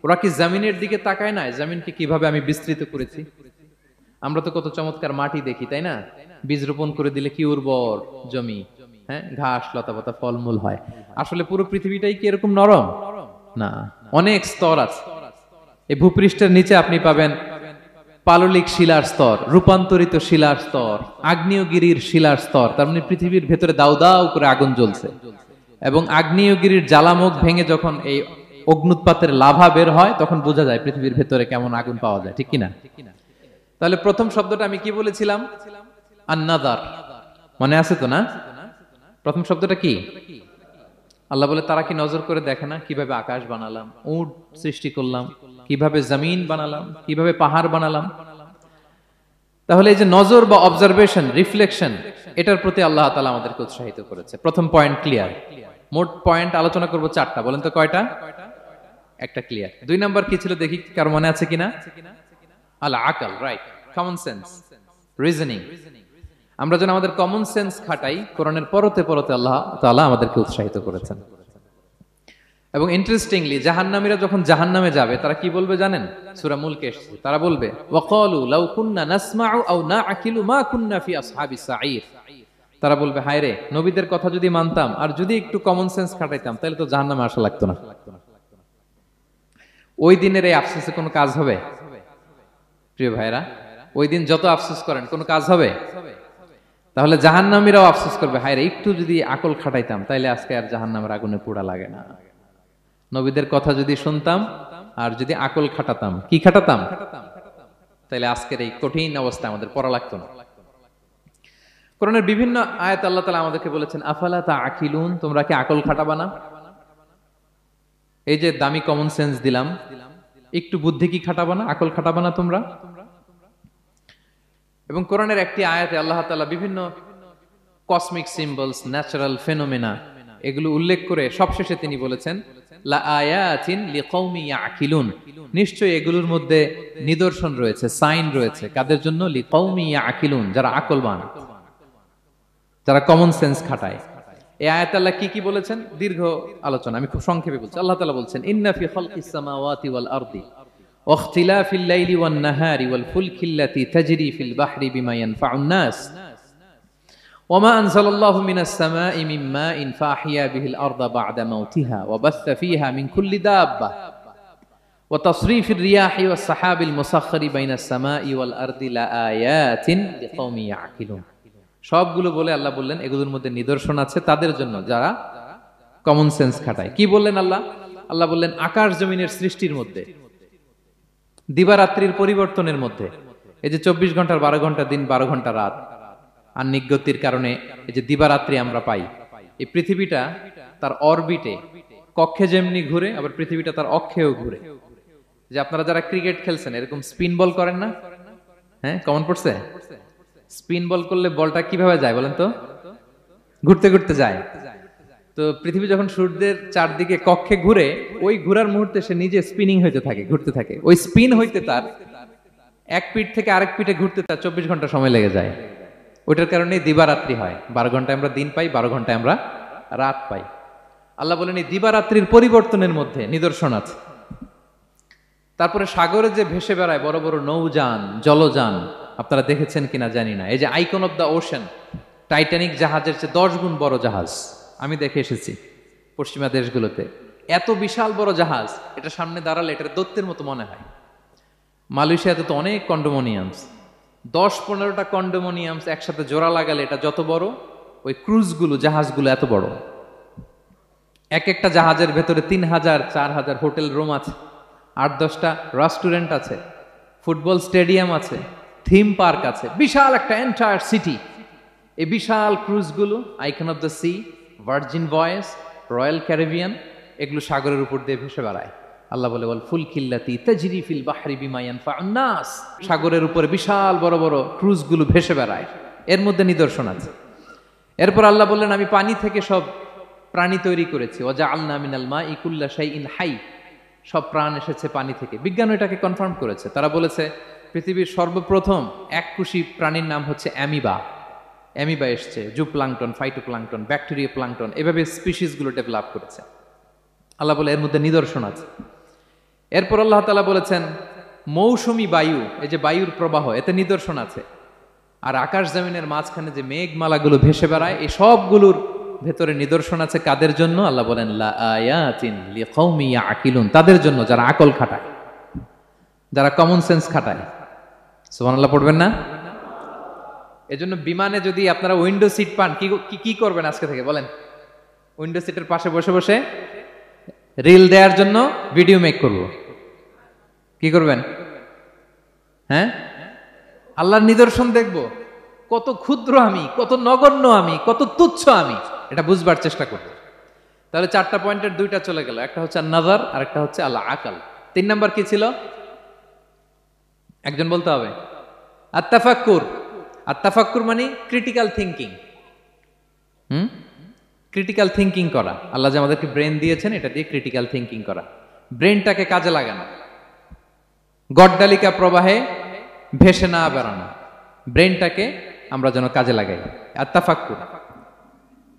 ওরা কি জমিনের দিকে তাকায় না, জমিনকে কিভাবে আমি বিস্তৃত করেছি। আমরা তো কত চমৎকার মাটি দেখি, তাই না? বীজ রোপণ করে দিলে কি উর্বর জমি, হ্যাঁ, ঘাস লতাপাতা ফলমূল হয়। আসলে পুরো পৃথিবীটাই কি এরকম নরম? না, অনেক স্তর আছে। এই ভূপৃষ্ঠের নিচে আপনি পাবেন পাললিক শিলার স্তর, রূপান্তরিত শিলার স্তর, আগ্নেয়গিরির শিলার স্তর। তার মানে পৃথিবীর ভেতরে দাউ দাউ করে আগুন জ্বলছে, এবং আগ্নেয়গিরির জ্বালামুখ ভেঙে যখন এই অগ্নুৎপাতের লাভা বের হয় তখন বোঝা যায় পৃথিবীর ভেতরে কেমন আগুন পাওয়া যায়, ঠিক কিনা? তাহলে প্রথম শব্দটা আমি কি বলেছিলাম? আন-নাযার। মনে আছে তো না? প্রথম শব্দটা কি? আল্লাহ বলে তারা কি নজর করে দেখে না কিভাবে আকাশ বানালাম, উট সৃষ্টি করলাম, কিভাবে জমিন বানালাম, কিভাবে পাহাড় বানালাম। তাহলে এই যে নজর বা অবজারভেশন, রিফ্লেকশন, এটার প্রতি আল্লাহ তাআলা আমাদেরকে উৎসাহিত করেছে। প্রথম পয়েন্ট ক্লিয়ার। মোট পয়েন্ট আলোচনা করব 4টা। বলেন তো কয়টা? একটা ক্লিয়ার। 2 নাম্বার কি ছিল দেখি কার মনে আছে কিনা? আল আকল, রাইট, কমন সেন্স, রিজনিং। আমরা যেন আমাদের কমন সেন্স খাটাই, কোরআনের পরতে পরতে আল্লাহ তাআলা আমাদেরকে উৎসাহিত করেছেন। এবং ইন্টারেস্টিংলি জাহান্নামীরা যখন জাহান্নামে যাবে তারা কি বলবে জানেন? সূরা মুলকে এসেছে, তারা বলবে ওয়াকালু লাউ কুননা নাসমাউ আও নাআকিলু মা কুননা ফি আসহাবিস সাঈর। তারা বলবে হায় রে, নবীদের কথা যদি মানতাম আর যদি একটু কমন সেন্স খাটাইতাম তাহলে তো জাহান্নামে আসা লাগতো না। ওই দিনের এই আফসোসে কোনো কাজ হবে? প্রিয় ভাইরা, ওই দিন যত আফসোস করেন কোনো কাজ হবে? তাহলে জাহান্নামীরাও আফসোস করবে হায় রে, একটু যদি আকল খাটাইতাম তাইলে আজকে আর জাহান্নামের আগুনে পোড়া লাগে না। নবীদের কথা যদি শুনতাম আর যদি আকল খাটাতাম, কি খাটাতাম? তাইলে আজকের এই কঠিন অবস্থা আমাদের পড়া লাগতো না। কোরআনের বিভিন্ন আয়াত আল্লাহ তাআলা আমাদেরকে বলেছেন আফালা তাআকিলুন, তোমরা কি আকল খাটাবা না? এই যে দামি কমন সেন্স দিলাম, একটু বুদ্ধি কি খাটাবা না, আকল খাটাবা না তোমরা? এবং কোরআনের একটি আয়াতে আল্লাহ তাআলা বিভিন্ন কসমিক সিম্বলস, ন্যাচারাল ফেনোমেনা এগুলো উল্লেখ করে সবশেষে তিনি বলেছেন লা আয়াতিন লিকৌমি ইয়াকিলুন, নিশ্চয়ই এগুলোর মধ্যে নিদর্শন রয়েছে, সাইন রয়েছে, কাদের জন্য? লিকৌমি ইয়াকিলুন, যারা আকলবান, যারা কমন সেন্স খাটায়। এই আয়াতে আল্লাহ কি কি বলেছেন দীর্ঘ আলোচনা, আমি খুব সংক্ষেপে বলছি। আল্লাহ তাআলা বলছেন ইন্না ফি খালকিস সামাওয়াতি ওয়াল আরদি ওয়া ইখতিলাফিল লাইলি ওয়ান নাহারি ওয়াল ফুলকিল্লাতি তাজরি ফিল বাহরি বিমা ইয়ানফাউন নাস وما أنزل الله من السماء من ماء فأحيا به الأرض بعد موتها وبث فيها من كل دابة وتصريف الرياح والسحاب المسخر بين السماء والأرض لآيات لقوم يعقلون। সবগুলো বলে আল্লাহ বললেন এগুলোর মধ্যে নিদর্শন আছে তাদের জন্য যারা কমন সেন্স খাটায়। কি বললেন আল্লাহ? আল্লাহ বললেন আকাশ জমিনের সৃষ্টির মধ্যে, দিবারাত্রির পরিবর্তনের মধ্যে, এই যে 24 ঘন্টার 12 ঘন্টা দিন, 12 ঘন্টা রাত, আহ্নিক গতির কারণে এই যে দিবারাত্রি আমরা পাই, এই পৃথিবীটা তার অরবিটে কক্ষে যেমনি ঘুরে, আবার পৃথিবীটা তার অক্ষেও ঘুরে। যে আপনারা যারা ক্রিকেট খেলছেন এরকম স্পিন বল করেন না? হ্যাঁ, কমন পড়ছে? স্পিন বল করলে বলটা কিভাবে যায় বলেন তো? ঘুরতে ঘুরতে যায়। তো পৃথিবী যখন সূর্যের চারদিকে কক্ষে ঘুরে, ওই ঘোরার মুহূর্তে সে নিজে স্পিনিং হইতে থাকে, ঘুরতে থাকে। ওই স্পিন হইতে তার এক পিঠ থেকে আরেক পিঠে ঘুরতে তার 24 ঘন্টা সময় লেগে যায়। ওইটার কারণে দিবারাত্রি হয়। 12 ঘন্টায় আমরা দিন পাই, 12 ঘন্টায় আমরা রাত পাই। আল্লাহ বলেন এই দিবারাত্রির পরিবর্তনের মধ্যে নিদর্শন আছে। তারপরে সাগরে যে ভেসে বেড়ায় বড় বড় নৌযান, জলযান, আপনারা দেখেছেন কিনা জানি না, এই যে icon of the ocean, Titanic জাহাজের চেয়ে 10 গুণ বড় জাহাজ, আমি দেখে এসেছি পশ্চিমা দেশগুলোতে। এত বিশাল বড় জাহাজ, এটা সামনে দাঁড়ালে এটার দৈত্যের মতো মনে হয়। মালয়েশিয়াতে তো অনেক কন্ডোমোনিয়ামস, 10-15টা কন্ডোমোনিয়ামস একসাথে জোড়া লাগালে এটা যত বড়, ওই ক্রুজগুলো, জাহাজগুলো এত বড়। এক একটা জাহাজের ভেতরে 3000-4000 হোটেল রুম আছে, 8-10টা রেস্টুরেন্ট আছে, ফুটবল স্টেডিয়াম আছে, থিম পার্ক আছে, বিশাল একটা এন্টায়ার সিটি। এই বিশাল ক্রুজগুলো, Icon of the Sea, Virgin Voyages, Royal Caribbean, এগুলো সাগরের উপর দিয়ে ভেসে বেড়ায়। আল্লাহ বলে ওয়াল ফুলকিল্লাতি তাজরি ফিল বাহরি বিমা ইয়ানফাউন নাস, সাগরের উপরে বিশাল বড় বড় ক্রুজগুলো ভেসে বেড়ায়, এর মধ্যে নিদর্শন আছে। এরপর আল্লাহ বললেন আমি পানি থেকে সব প্রাণী তৈরি করেছি, ওয়াজআলনা মিনাল মাই কুল্লা শাইইন হাই, সব প্রাণ এসেছে পানি থেকে। বিজ্ঞান এটাকে কনফার্ম করেছে। তারা বলেছে পৃথিবীর সর্বপ্রথম এককোষী প্রাণীর নাম হচ্ছে অ্যামিবা। অ্যামিবা এসছে, জুপ্লাঙ্কটন, ফাইটোপ্লাঙ্কটন, ব্যাকটেরিয়া প্লাঙ্কটন, এভাবে স্পিসিসগুলো ডেভেলপ করেছে। আল্লাহ বলে এর মধ্যে নিদর্শন আছে। এরপর আল্লাহ তাআলা বলেছেন মৌসুমী বায়ু, এই যে বায়ুর প্রবাহ, এতে নিদর্শন আছে। আর আকাশ জমিনের মাঝখানে যে মেঘমালাগুলো ভেসে বেড়ায়, এই সবগুলোর ভেতরে নিদর্শন আছে। কাদের জন্য? আল্লাহ বলেন লা আয়াতিন লিকৌমি ইয়াকিলুন, তাদের জন্য যারা আকল খাটায়, যারা কমন সেন্স খাটায়। সুবহানাল্লাহ পড়বেন না? এজন্য বিমানে যদি আপনারা উইন্ডো সিট পান, কি করবেন আজকে থেকে বলেন? উইন্ডো সিটের পাশে বসে বসে রিল দেওয়ার জন্য ভিডিও মেক করব। কি করবেন? হ্যাঁ, আল্লাহর নিদর্শন দেখব, কত ক্ষুদ্র আমি, কত নগণ্য আমি, কত তুচ্ছ আমি, এটা বুঝবার চেষ্টা করব। তাহলে 4টা পয়েন্টের 2টা চলে গেল, একটা হচ্ছে নাজার আর একটা হচ্ছে আল আকল। 3 নাম্বার কি ছিল? একজন বলতে হবে। আত-তাফাক্কুর। আত-তাফাক্কুর মানে ক্রিটিক্যাল থিঙ্কিং। ক্রিটিক্যাল থিঙ্কিং করা। আল্লাহ যে আমাদেরকে ব্রেন দিয়েছেন, এটা দিয়ে ক্রিটিক্যাল থিঙ্কিং করা, ব্রেনটাকে কাজে লাগানো, গড্ডালিকা প্রবাহে ভেসে না বেড়ানো, ব্রেনটাকে আমরা যেন কাজে লাগাই। আত-তাফাক্কুর।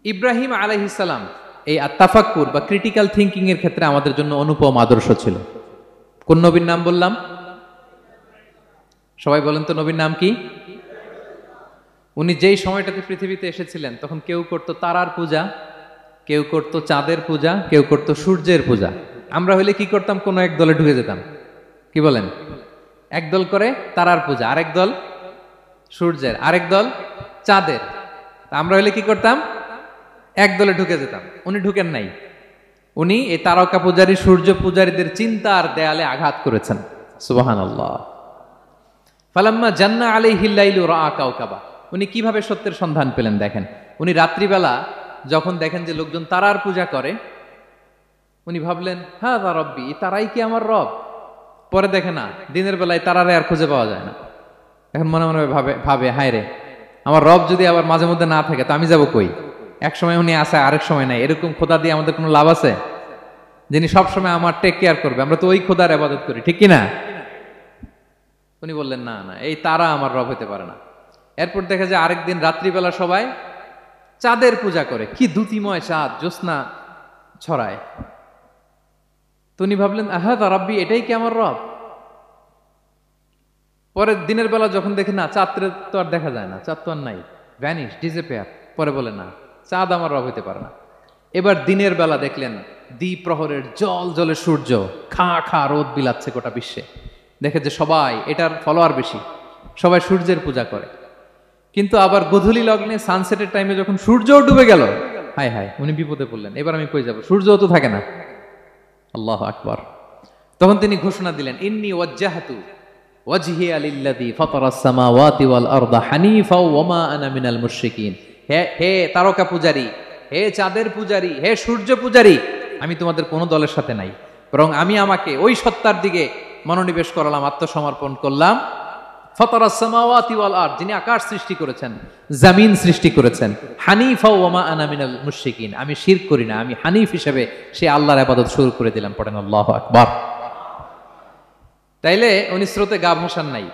ইব্রাহিম আলাইহিস সালাম এই আত-তাফাক্কুর বা ক্রিটিক্যাল থিঙ্কিং এর ক্ষেত্রে আমাদের জন্য অনুপম আদর্শ ছিল। কোন নবীর নাম বললাম? সবাই বলেন তো নবীর নাম কি? উনি যেই সময়টাতে পৃথিবীতে এসেছিলেন তখন কেউ করতো তারার পূজা, কেউ করতো চাঁদের পূজা, কেউ করতো সূর্যের পূজা। আমরা হইলে কি করতাম? কোনো এক দলে ঢুকে যেতাম। কি বলেন? এক দল করে তারার পূজা, আরেক দল সূর্যের, আরেক দল চাঁদের। আমরা হইলে কি করতাম? এক দলে ঢুকে যেতাম। উনি ঢুকেন নাই। উনি এই তারকা পূজারী, সূর্য পূজারীদের চিন্তার দেয়ালে আঘাত করেছেন। সুবহানাল্লাহ। ফালাম্মা জান্না আলাইহিল লাইলু রাআ কাওকাবা, উনি কিভাবে সত্যের সন্ধান পেলেন দেখেন। উনি রাত্রিবেলা যখন দেখেন যে লোকজন তারার পূজা করে, উনি ভাবলেন হাযা রব্বি, তারাই কি আমার রব? পরে দেখে না, দিনের বেলায় তারারে আর খুঁজে পাওয়া যায় না। এখন মনে মনে ভাবে হায় রে, আমার রব যদি আবার মাঝে মধ্যে না থাকে তো আমি যাব কই? এক সময় উনি আসে, আরেক সময় নাই। এরকম খোদা দিয়ে আমাদের কোনো লাভ আছে? যিনি সবসময় আমার টেক কেয়ার করবে, আমরা তো ওই খোদার ইবাদত করি, ঠিক কিনা? উনি বললেন না না, এই তারা আমার রব হতে পারে না। এরপর দেখা যায় আরেকদিন রাত্রিবেলা সবাই চাঁদের পূজা করে, কি দ্যুতিময় চাঁদ, জ্যোৎস্না ছড়ায়। তো উনি ভাবলেন আহাদা রাব্বি, এটাই কি আমার রব? পরে দিনের বেলা যখন দেখে না, চাঁদ তো আর দেখা যায় না, চাঁদ তো আর নাই, ভ্যানিশ, ডিসঅ্যাপিয়ার। পরে বলে না, চাঁদ আমার রব হতে পারে না। এবার দিনের বেলা দেখলেন দ্বিপ্রহরের জল জলে সূর্য খা খা রোদ বিলাচ্ছে গোটা বিশ্বে। দেখে যে সবাই এটার ফলোয়ার বেশি, সবাই সূর্যের পূজা করে। কিন্তু আবার গোধূলি লগ্নে সানসেটের টাইমে যখন সূর্য ডুবে গেল, হায় হায়, উনি বিপদে পড়লেন। এবার আমি কই যাব, সূর্যও তো থাকে না। আল্লাহু আকবার। তখন তিনি ঘোষণা দিলেন, ইন্নী ওয়াজ্জাহতু ওয়াজহিয়া লিল্লাযী ফাতারাস সামাওয়াতি ওয়াল আরদা হানিফা ওয়া মা আনা মিনাল মুশরিকিন। হে তারকা পূজারী, হে চাঁদের পূজারী, হে সূর্য পূজারী, আমি তোমাদের কোনো দলের সাথে নাই, বরং আমি আমাকে ওই সত্তার দিকে মনোনিবেশ করলাম, আত্মসমর্পণ করলাম। ফাতারাস সামাওয়াতি ওয়াল আরদ, যিনি আকাশ সৃষ্টি করেছেন, জমিন সৃষ্টি করেছেন। হানিফা ওয়া মা আনা মিনাল মুশরিকিন, আমি শিরক করি না, আমি হানিফ হিসেবে সে আল্লাহর ইবাদত শুরু করে দিলাম। পড়েন আল্লাহু আকবার। তাইলে উনি স্রোতে গা ভাসান নাই,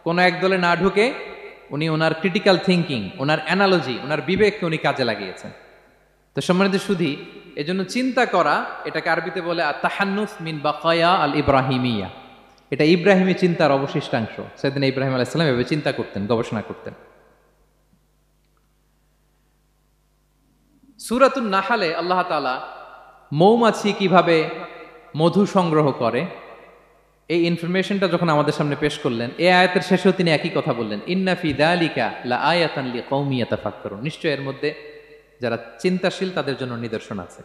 কোন এক দলে না ঢুকে উনি ওনার ক্রিটিক্যাল থিঙ্কিং, ওনার অ্যানালজি, ওনার বিবেককে উনি কাজে লাগিয়েছেন। তো সম্মানিত সুধী, এজন্য চিন্তা করা, এটাকে আরবিতে বলে আত-তাহান্নুস মিন বাকায়া আল ইব্রাহিমিয়া। এটা ইব্রাহিমী চিন্তার অবশিষ্টাংশ। সেদিন ইব্রাহিম আলাইহিস সালাম এভাবে চিন্তা করতেন, গবেষণা করতেন। সূরাতুন নাহলে আল্লাহ তাআলা মৌমাছি কিভাবে মধু সংগ্রহ করে এই ইনফরমেশনটা যখন আমাদের সামনে পেশ করলেন, এই আয়াতের শেষেও তিনি একই কথা বললেন, ইন্না ফি যালিকা লাআয়াতান লিকাউমি ইয়াতাফাক্কারুন, নিশ্চয় এর মধ্যে যারা চিন্তাশীল তাদের জন্য নিদর্শন আছে।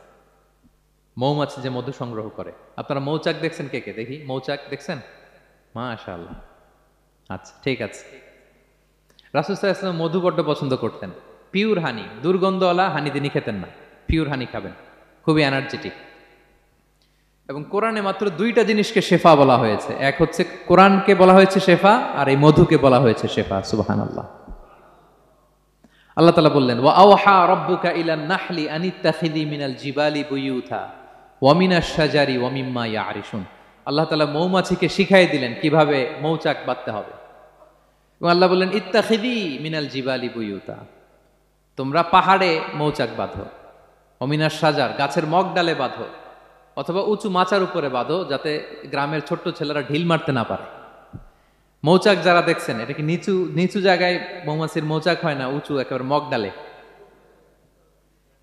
মৌমাছি যে মধু সংগ্রহ করে, আপনারা মৌচাক দেখছেন? কে কে দেখি মৌচাক দেখছেন? মাশাআল্লাহ, আচ্ছা ঠিক আছে। রাসূল সাল্লাল্লাহু আলাইহি ওয়াসাল্লাম মধু বড্ড পছন্দ করতেন। পিওর হানি, দুর্গন্ধওয়ালা হানি তিনি খেতেন না, পিওর হানি খাবেন, খুবই এনার্জেটিক। এবং কোরআনে মাত্র দুইটা জিনিসকে শেফা বলা হয়েছে, এক হচ্ছে কোরআনকে বলা হয়েছে শেফা, আর এই মধুকে বলা হয়েছে শেফা। সুবহানাল্লাহ। আল্লাহ তাআলা বললেন, ওয়া আওহা রাব্বুকা ইলান নাহলি আনিত্তাখিযি মিনাল জিবালি বুয়ুতা ওয়া মিনাশ শাজারি ওয়া মিম্মা ইয়ারিশুন। আল্লাহ তাআলা মৌমাছিকে শিখাই দিলেন কিভাবে মৌচাক বাঁধতে হবে। এবং আল্লাহ বললেন, ইত্তাখিযি মিনাল জিবালি বুয়ুতা, তোমরা পাহাড়ে মৌচাক বাঁধো, ওয়া মিনাশ শাজার, গাছের মগ ডালে বাঁধো, অথবা উঁচু মাচার উপরে বাঁধো, যাতে গ্রামের ছোট্ট ছেলেরা ঢিল মারতে না পারে। মৌচাক যারা দেখছেন, এটা কি নিচু নিচু জায়গায় মৌমাছির মৌচাক হয় না, উঁচু একেবারে মগ ডালে।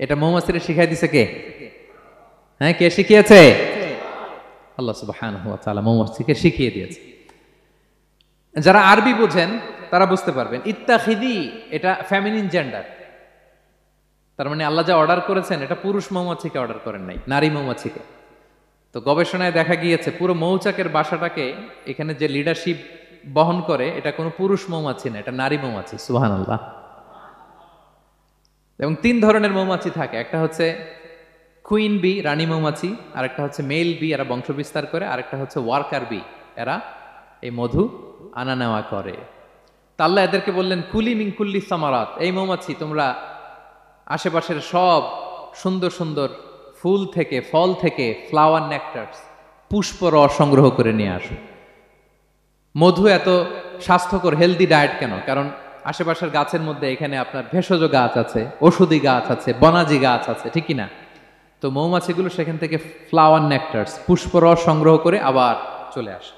এটা মৌমাছির শিখাই দিছে কে? হ্যাঁ, কে শিখিয়েছে? আল্লাহ সুবহানাহু ওয়া তাআলা মৌমাছিকে শিখিয়ে দিয়েছে। যারা আরবি বোঝেন তারা বুঝতে পারবেন, ইত্তাখিদি এটা ফেমিনিন জেন্ডার। তার মানে আল্লাহ যা অর্ডার করেছেন এটা পুরুষ মৌমাছিকে অর্ডার করেন নাই, নারী মৌমাছিকে। তো গবেষণায় দেখা গিয়েছে পুরো মৌচাকের বাসাটাকে এখানে যে লিডারশিপ বহন করে এটা কোনো পুরুষ মৌমাছি না, এটা নারী মৌমাছি। সুবহানাল্লাহ। এবং তিন ধরনের মৌমাছি থাকে, একটা হচ্ছে কুইন বি, রানী মৌমাছি, আর একটা হচ্ছে মেল বি, এরা বংশ বিস্তার করে, আর একটা হচ্ছে ওয়ার্কার বি, এরা এই মধু আনা নেওয়া করে। তা আল্লাহ এদেরকে বললেন, কুলি মিন কুল্লি সামারাত, এই মৌমাছি তোমরা আশেপাশের সব সুন্দর সুন্দর ফুল থেকে, ফল থেকে, ফ্লাওয়ার নেকটার্স, পুষ্প রস সংগ্রহ করে নিয়ে আসো। মধু এত স্বাস্থ্যকর, হেলদি ডায়েট কেন? কারণ আশেপাশের গাছের মধ্যে এখানে আপনার ভেষজ গাছ আছে, ঔষধি গাছ আছে, বনাজি গাছ আছে, ঠিক কিনা? তো মৌমাছিগুলো সেখান থেকে ফ্লাওয়ার নেকটার্স, পুষ্পরস সংগ্রহ করে আবার চলে আসে।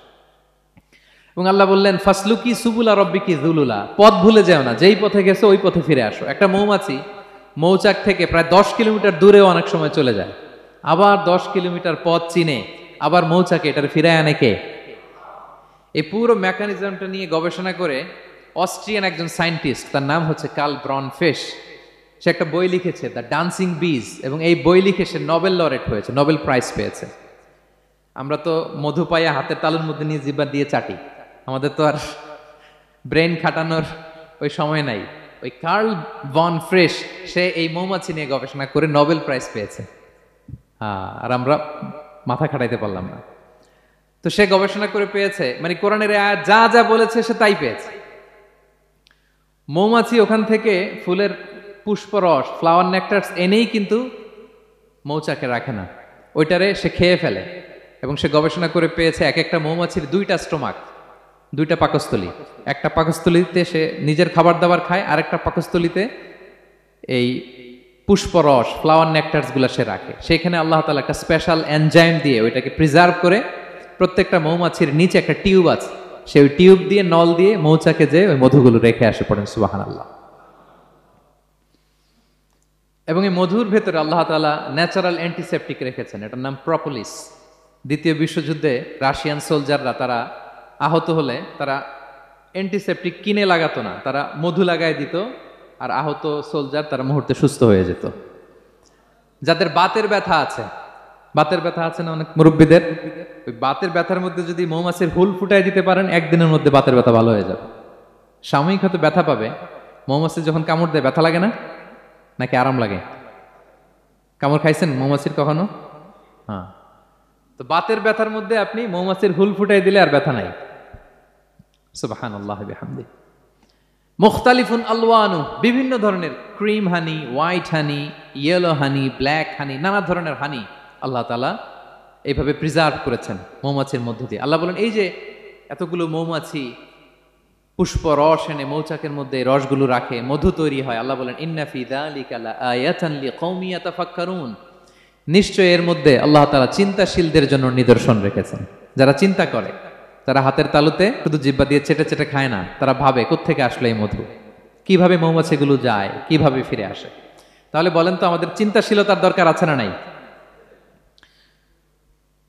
এবং আল্লাহ বললেন, ফাসলুকি সুবুলা রব্বিকি যুলুলা, পথ ভুলে যেও না, যেই পথে গেছো ওই পথে ফিরে আসো। একটা মৌমাছি মৌচাক থেকে প্রায় 10 কিলোমিটার দূরেও অনেক সময় চলে যায়, আবার 10 কিলোমিটার পথ চিনে আবার মৌচাকে এটার ফিরায় আনে কে? এই পুরো মেকানিজমটা নিয়ে গবেষণা করে অস্ট্রিয়ান একজন সায়েন্টিস্ট, তার নাম হচ্ছে কার্ল ব্রনফেশ, সে একটা বই লিখেছে, দ্য ডান্সিং বিজ, এবং এই বই লিখে সে নোবেল লরেট হয়েছে, নোবেল প্রাইজ পেয়েছে। আমরা তো মধু পাইয়া হাতের তালুর মধ্যে নিয়ে জিহ্বা দিয়ে চাটি, আমাদের তো আর ব্রেন খাটানোর ওই সময় নাই। ওই কার্ল ভন ফ্রেশ, সে এই মৌমাছি নিয়ে গবেষণা করে নোবেল প্রাইজ পেয়েছে। আর আমরা মাথা খাটাইতে পারলাম না। তো সে গবেষণা করে পেয়েছে, মানে কোরআনের আয়াত যা যা বলেছে সে তাই পেয়েছে। মৌমাছি ওখান থেকে ফুলের পুষ্পরস, ফ্লাওয়ার নেকটার্স এনেই কিন্তু মৌচাকে রাখে না, ওইটারে সে খেয়ে ফেলে। এবং সে গবেষণা করে পেয়েছে এক একটা মৌমাছির দুইটা স্টোমাক, দুইটা পাকস্থলী। একটা পাকস্থলীতে সে নিজের খাবার দাবার খায়, আর একটা পাকস্থলীতে এই পুষ্পরস, ফ্লাওয়ার নেকটার্স গুলা সে রাখে। সেখানে আল্লাহ তাআলা একটা স্পেশাল এনজাইম দিয়ে ওইটাকে প্রিজার্ভ করে, প্রত্যেকটা মৌমাছির নিচে একটা টিউব আছে, সে ওই টিউব দিয়ে নল দিয়ে মৌচাকে যে ওই মধুগুলো রেখে আসে। পড়েন সুবহানাল্লাহ। এবং এই মধুর ভেতরে আল্লাহ তাআলা ন্যাচারাল অ্যান্টিসেপটিক রেখেছেন, এটার নাম প্রপোলিস। দ্বিতীয় বিশ্বযুদ্ধে রাশিয়ান সোলজাররা তারা আহত হলে তারা অ্যান্টিসেপটিক কিনে লাগাতো না, তারা মধু লাগায় দিত, আর আহত সোলজার তারা মুহূর্তে সুস্থ হয়ে যেত। যাদের বাতের ব্যথা আছে, বাতের ব্যথা আছে না অনেক মুরব্বীদের, ওই বাতের ব্যথার মধ্যে যদি মৌমাছির হুল ফুটাই দিতে পারেন, একদিনের মধ্যে বাতের ব্যথা ভালো হয়ে যাবে। সাময়িক হয়তো ব্যথা পাবে, মৌমাছি যখন কামড় দেয় ব্যথা লাগে না, নাকি আরাম লাগে? কামড় খাইছেন মৌমাছির কখনো? হ্যাঁ। তো বাতের ব্যথার মধ্যে আপনি মৌমাছির হুল ফুটাই দিলে আর ব্যথা নাই। সুবহানাল্লাহ বিহামদিহি। মুখতালিফুন আলওয়ানু, বিভিন্ন ধরনের ক্রিম হানি, হোয়াইট হানি, ইয়েলো হানি, ব্ল্যাক হানি, নানা ধরনের হানি আল্লাহ তাআলা এইভাবে প্রিজার্ভ করেছেন মৌমাছির মধ্য দিয়ে। আল্লাহ বলেন, এই যে এতগুলো মৌমাছি পুষ্প রস এনে মৌচাকের মধ্যে রসগুলো রাখে, মধু তৈরি হয়। আল্লাহ বলেন, ইন্না ফি যালিকা লাআয়াতান লিকওমি ইয়াতাফাক্কারুন, নিশ্চয় এর মধ্যে আল্লাহ তাআলা চিন্তাশীলদের জন্য নিদর্শন রেখেছেন। যারা চিন্তা করে, তারা হাতের তালুতে শুধু জিহ্বা দিয়ে চেটে চেটে খায় না, তারা ভাবে কোত্থেকে আসলো এই মধু, কিভাবে মৌমাছিগুলো যায়, কিভাবে ফিরে আসে। তাহলে বলেন তো আমাদের চিন্তাশীলতার দরকার আছে না নাই?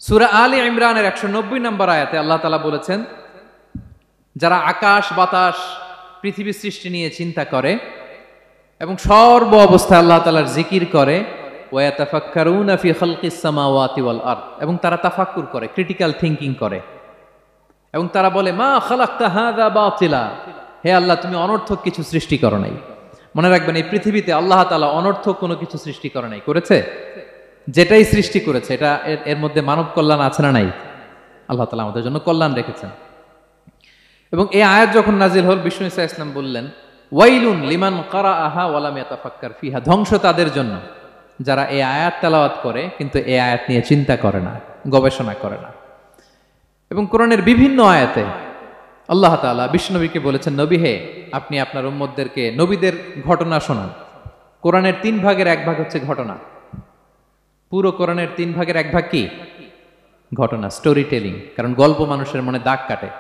সূরা আলে ইমরানের 190 নম্বর আয়াতে আল্লাহ তাআলা বলেছেন, যারা আকাশ বাতাস পৃথিবী সৃষ্টি নিয়ে চিন্তা করে এবং সর্ব অবস্থায় আল্লাহ তাআলার জিকির করে, ওয়া ইয়াতাফাক্কারুনা ফি খালকিস সামাওয়াতি ওয়াল আরদ, এবং তারা তাফাক্কুর করে, ক্রিটিক্যাল থিংকিং করে, এবং তারা বলে, মা খালাকতা হাযা বাতিলা, হে আল্লাহ তুমি অনর্থক কিছু সৃষ্টি করো নাই। মনে রাখবেন, এই পৃথিবীতে আল্লাহ তাআলা অনর্থক কোনো কিছু সৃষ্টি করে নাই, করেছে? যেটাই সৃষ্টি করেছে এটা এর মধ্যে মানব কল্যাণ আছে না নাই? আল্লাহ তাআলা আমাদের জন্য কল্যাণ রেখেছেন। এবং এই আয়াত যখন নাজিল হল, বিষ্ণু ঈসা ইসলাম বললেন, ওয়াইলুন লিমান কারাআহা ওয়া লাম ইয়াতাফাক্কার ফিহা, ধ্বংস তাদের জন্য যারা এই আয়াত তেলাওয়াত করে কিন্তু এই আয়াত নিয়ে চিন্তা করে না, গবেষণা করে না। এবং কোরআনের বিভিন্ন আয়াতে আল্লাহ তাআলা বিশ্বনবীকে বলেছেন, নবী হে, আপনি আপনার উম্মতদেরকে নবীদের ঘটনা শোনান। কোরআনের 3 ভাগের 1 ভাগ হচ্ছে ঘটনা। পুরো কোরআনের 3 ভাগের 1 ভাগ কি? ঘটনা, স্টোরি টেলিং। কারণ গল্প মানুষের মনে দাগ কাটে।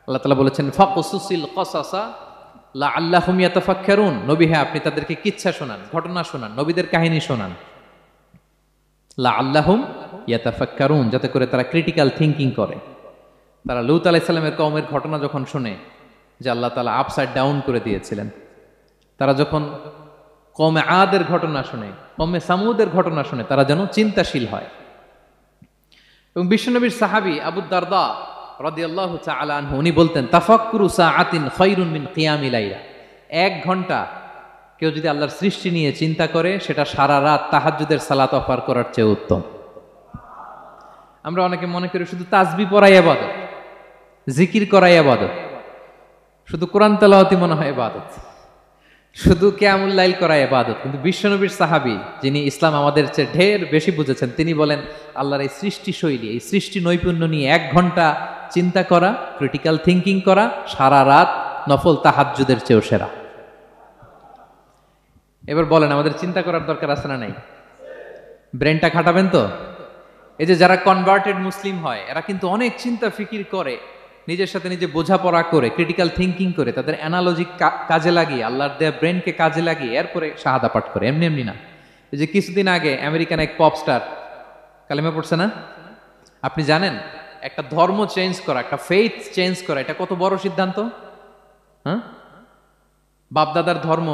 আল্লাহ তাআলা বলেছেন, ফাকুসুসিল কসাসা লাআল্লাহুম ইয়াতাফাক্কারুন, নবী হে, আপনি তাদেরকে কিচ্ছা শোনান, ঘটনা শোনান, নবীদের কাহিনী শোনান। লাআল্লাহুম ইয়াতাফাক্কারুন, যাতে করে তারা ক্রিটিক্যাল থিংকিং করে। তারা লূত আলাইহিস সালামের কওমের ঘটনা যখন শুনে যে আল্লাহ তাআলা আপসাইড ডাউন করে দিয়েছিলেন, তারা যখন কওমে আদের ঘটনা শুনে, কওমে সামুদের ঘটনা শুনে, তারা যেন চিন্তাশীল হয়। এবং বিশ্বনবীর সাহাবী আবু দারদা রাদিয়াল্লাহু তাআলা আনহু, উনি বলতেন, তাফাক্কুরু সাআতিন খায়রুন মিন কিয়ামি লাইলা, 1 ঘন্টা কেউ যদি আল্লাহর সৃষ্টি নিয়ে চিন্তা করে, সেটা সারা রাত তাহাজ্জুদের সালাত অফার করার চেয়ে উত্তম। আমরা অনেকে মনে করি শুধু তাসবিহ পড়াই ইবাদত, জিকির করাই ইবাদত, শুধু কোরআন তেলাওয়াতই মনে হয় ইবাদত, শুধু কিয়ামুল লাইল করাই ইবাদত। কিন্তু বিশ্বনবীর সাহাবী, যিনি ইসলাম আমাদের চেয়ে ঢের বেশি বুঝেছেন, তিনি বলেন, আল্লাহর এই সৃষ্টি শৈলী, এই সৃষ্টি নৈপুণ্য নিয়ে 1 ঘন্টা চিন্তা করা, ক্রিটিক্যাল থিংকিং করা, সারা রাত নফল তাহাজ্জুদের চেয়েও সেরা। এবার বলেন, আমাদের চিন্তা করার দরকার আছে না নাই? ব্রেনটা খাটাবেন তো? এই যে যারা কনভার্টেড মুসলিম হয়, এরা কিন্তু অনেক চিন্তা ফিকির করে, নিজের সাথে নিজে বোঝাপড়া করে, ক্রিটিক্যাল থিংকিং করে, তাদের অ্যানালজি কাজে লাগিয়ে, আল্লাহর দেয়া ব্রেনকে কাজে লাগিয়ে এরপরে শাহাদা পাঠ করে, এমনি এমনি না। এই যে কিছুদিন আগে আমেরিকান এক পপ স্টার কালেমা পড়ছে না? আপনি জানেন, একটা ধর্ম চেঞ্জ করা, একটা ফেইথ চেঞ্জ করা, এটা কত বড় সিদ্ধান্ত? হ্যাঁ, বাপদাদার ধর্ম,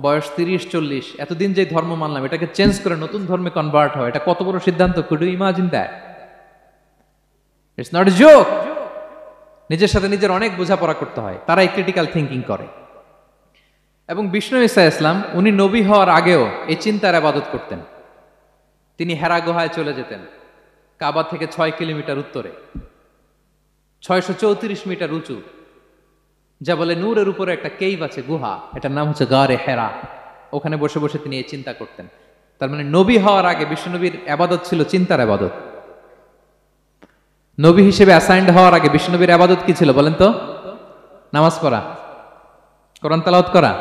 বয়স 30-40, এতদিন যে ধর্ম মানলাম, এটাকে চেঞ্জ করে নতুন ধর্মে কনভার্ট হয়, এটা কত বড় সিদ্ধান্ত? Could you imagine that? It's not a joke. নিজের সাথে নিজের অনেক বোঝাপড়া করতে হয়, তারাই ক্রিটিক্যাল থিঙ্কিং করে। এবং বিষ্ণু ঈসা ইসলাম উনি নবী হওয়ার আগেও এই চিন্তার ইবাদত করতেন। তিনি হেরা গুহায় চলে যেতেন, কাবা থেকে 6 কিলোমিটার উত্তরে, 634 মিটার উঁচু, যা বলে নূরের উপরে একটা কেইভ আছে, গুহা, এটার নাম হচ্ছে গারে হেরা। ওখানে বসে বসে তিনি এই চিন্তা করতেন। তার মানে নবী হওয়ার আগে বিশ্বনবীর আবাদত ছিল চিন্তার আবাদত। নবী হিসেবে অ্যাসাইন্ড হওয়ার আগে বিশ্বনবীর আবাদত কি ছিল বলেন তো? নামাজ পড়া, কোরআন তেলাওয়াত করা।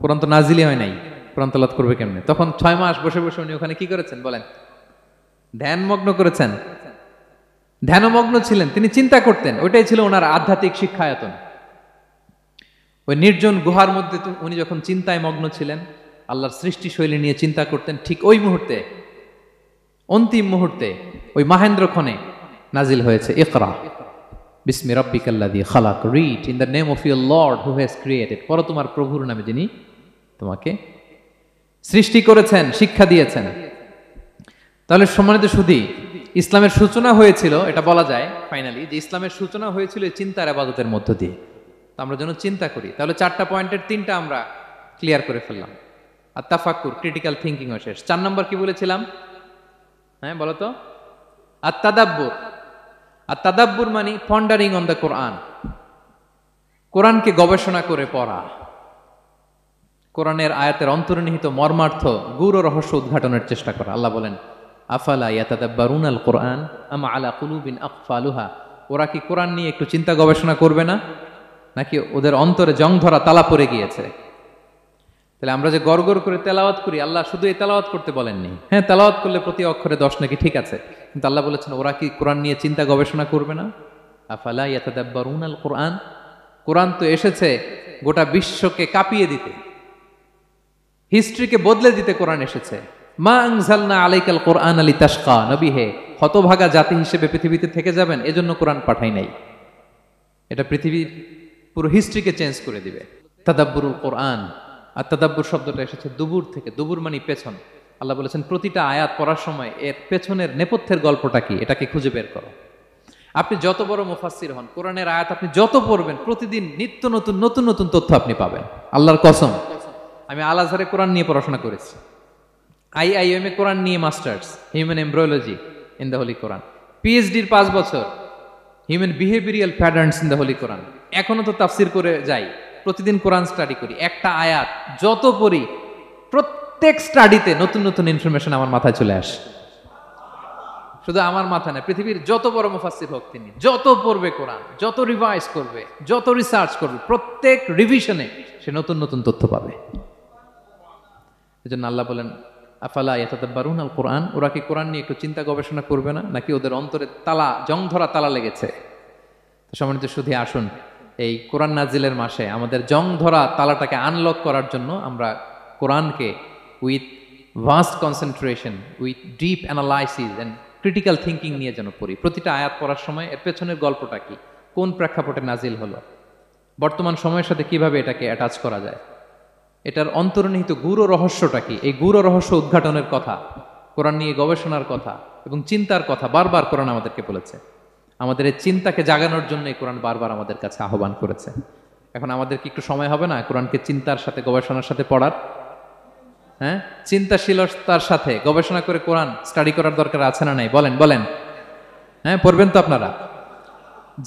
কোরআন তো নাজিলই হয় নাই, কোরআন তেলাওয়াত করবে কেমনে? তখন 6 মাস বসে বসে উনি ওখানে কি করেছেন বলেন? ধ্যানমগ্ন করেছেন, ধ্যানমগ্ন ছিলেন, তিনি চিন্তা করতেন। ওইটাই ছিল ওনার আধ্যাত্মিক শিক্ষায়তন। ওই নির্জন গুহার মধ্যে উনি যখন চিন্তায় মগ্ন ছিলেন, আল্লাহর সৃষ্টি শৈলী নিয়ে চিন্তা করতেন, ঠিক ওই মুহূর্তে, অন্তিম মুহূর্তে, ওই মাহেন্দ্রক্ষণে নাজিল হয়েছে ইকরা বিসমি রাব্বিকাল্লাযী খালাক, read in the name of your lord who has created. পড়ো তোমার প্রভুর নামে যিনি তোমাকে সৃষ্টি করেছেন, শিক্ষা দিয়েছেন। তাহলে সম্মানিত সুধী, ইসলামের সূচনা হয়েছিল, এটা বলা যায় ফাইনালি যে ইসলামের সূচনা হয়েছিল এই চিন্তার ইবাদতের মধ্য দিয়ে। তো আমরা যেন চিন্তা করি। তাহলে 4টা পয়েন্টের 3টা আমরা ক্লিয়ার করে ফেললাম। আর তাফাক্কুর, ক্রিটিক্যাল থিঙ্কিং ও শেষ। 4 নম্বর কি বলেছিলাম? হ্যাঁ বলো তো। আর তাদাব্বুর। আর তাদাব্বুর মানে পন্ডারিং অন দ্য কোরআন, কোরআনকে গবেষণা করে পড়া, কোরআনের আয়াতের অন্তর্নিহিত মর্মার্থ, গূঢ় রহস্য উদ্ঘাটনের চেষ্টা করা। আল্লাহ বলেন আফালা ইয়াতাদাব্বারুনাল কোরআন আম আলা কুলুবিন আকফালুহা, ওরা কি কোরআন নিয়ে একটু চিন্তা গবেষণা করবে না, নাকি ওদের অন্তরে জং ধরা তালা পড়ে গিয়েছে? তাহলে আমরা যে গড়গড় করে তেলাওয়াত করি, আল্লাহ শুধু এই তেলাওয়াত করতে বলেননি। হ্যাঁ, তেলাওয়াত করলে প্রতি অক্ষরে 10 নাকি ঠিক আছে, কিন্তু আল্লাহ বলেছেন ওরা কি কোরআন নিয়ে চিন্তা গবেষণা করবে না? আফালা ইয়াতাদাব্বারুনাল কোরআন, কোরআন তো এসেছে গোটা বিশ্বকে কাঁপিয়ে দিতে, হিস্ট্রিকে বদলে দিতে কোরআন এসেছে। মা আনজালনা আলাইকাল কোরআন লিতাশকা, নবী হে হতভাগা জাতি হিসেবে পৃথিবীতে থেকে যাবেন, এজন্য কোরআন পাঠাই নাই। এটা পৃথিবীর পুরো হিস্ট্রিকে চেঞ্জ করে দিবে। তাদাব্বুরুল কোরআন। আর তাদাব্বুর শব্দটা এসেছে দুবুর থেকে, দুবুর মানে পেছন। আল্লাহ বলেছেন প্রতিটা আয়াত পড়ার সময় এর পেছনের নেপথ্যের গল্পটা কি, এটাকে খুঁজে বের করো। আপনি যত বড় মুফাসসির হন, কোরআনের আয়াত আপনি যত পড়বেন, প্রতিদিন নিত্য নতুন নতুন নতুন তথ্য আপনি পাবেন। আল্লাহর কসম, আমি আল আজহারে কোরআন নিয়ে পড়াশোনা করেছি, IIM এ কোরআন নিয়ে masters, human embryology in the holy Quran, PhD-র 5 বছর, human behavioural patterns in the holy Quran. এখনো তো তাফসির করে যাই, প্রতিদিন কোরআন স্টাডি করি। একটা আয়াত যত পড়ি, প্রত্যেক স্টাডিতে নতুন নতুন ইনফরমেশন আমার মাথায় চলে আসে। শুধু আমার মাথা না, পৃথিবীর যত বড় মুফাসসির হোক তিনি, যত পড়বে কোরআন, যত রিভাইজ করবে, যত রিসার্চ করবে, প্রত্যেক রিভিশনে সে নতুন নতুন তথ্য পাবে। এজন্য আল্লাহ বলেন আফালা ইয়াতাদাব্বারুনাল কোরআন, ওরা কি কোরআন নিয়ে একটু চিন্তা গবেষণা করবে না, নাকি ওদের অন্তরে তালা, জং ধরা তালা লেগেছে? তো সম্মানিত শুধু আসুন, এই কোরআন নাজিলের মাসে আমাদের জং ধরা তালাটাকে আনলক করার জন্য আমরা কোরআনকে with vast concentration, with deep analysis and critical thinking নিয়ে যেন পড়ি। প্রতিটা আয়াত পড়ার সময় এর পেছনের গল্পটা কি, কোন প্রেক্ষাপটে নাজিল হলো, বর্তমান সময়ের সাথে কিভাবে এটাকে অ্যাটাচ করা যায়, এটার অন্তর্নিহিত গূঢ় রহস্যটা কি, এই গূঢ় রহস্য উদ্ঘাটনের কথা, কোরআন নিয়ে গবেষণার কথা এবং চিন্তার কথা বারবার কোরআন আমাদেরকে বলেছে। আমাদের এই চিন্তাকে জাগানোর জন্য এই কোরআন বারবার আমাদের কাছে আহ্বান করেছে। এখন আমাদের কি একটু সময় হবে না কোরআনকে চিন্তার সাথে গবেষণার সাথে পড়ার? হ্যাঁ, চিন্তাশীলতার সাথে গবেষণা করে কোরআন স্টাডি করার দরকার আছে না নাই? বলেন বলেন। হ্যাঁ, পড়বেন তো আপনারা।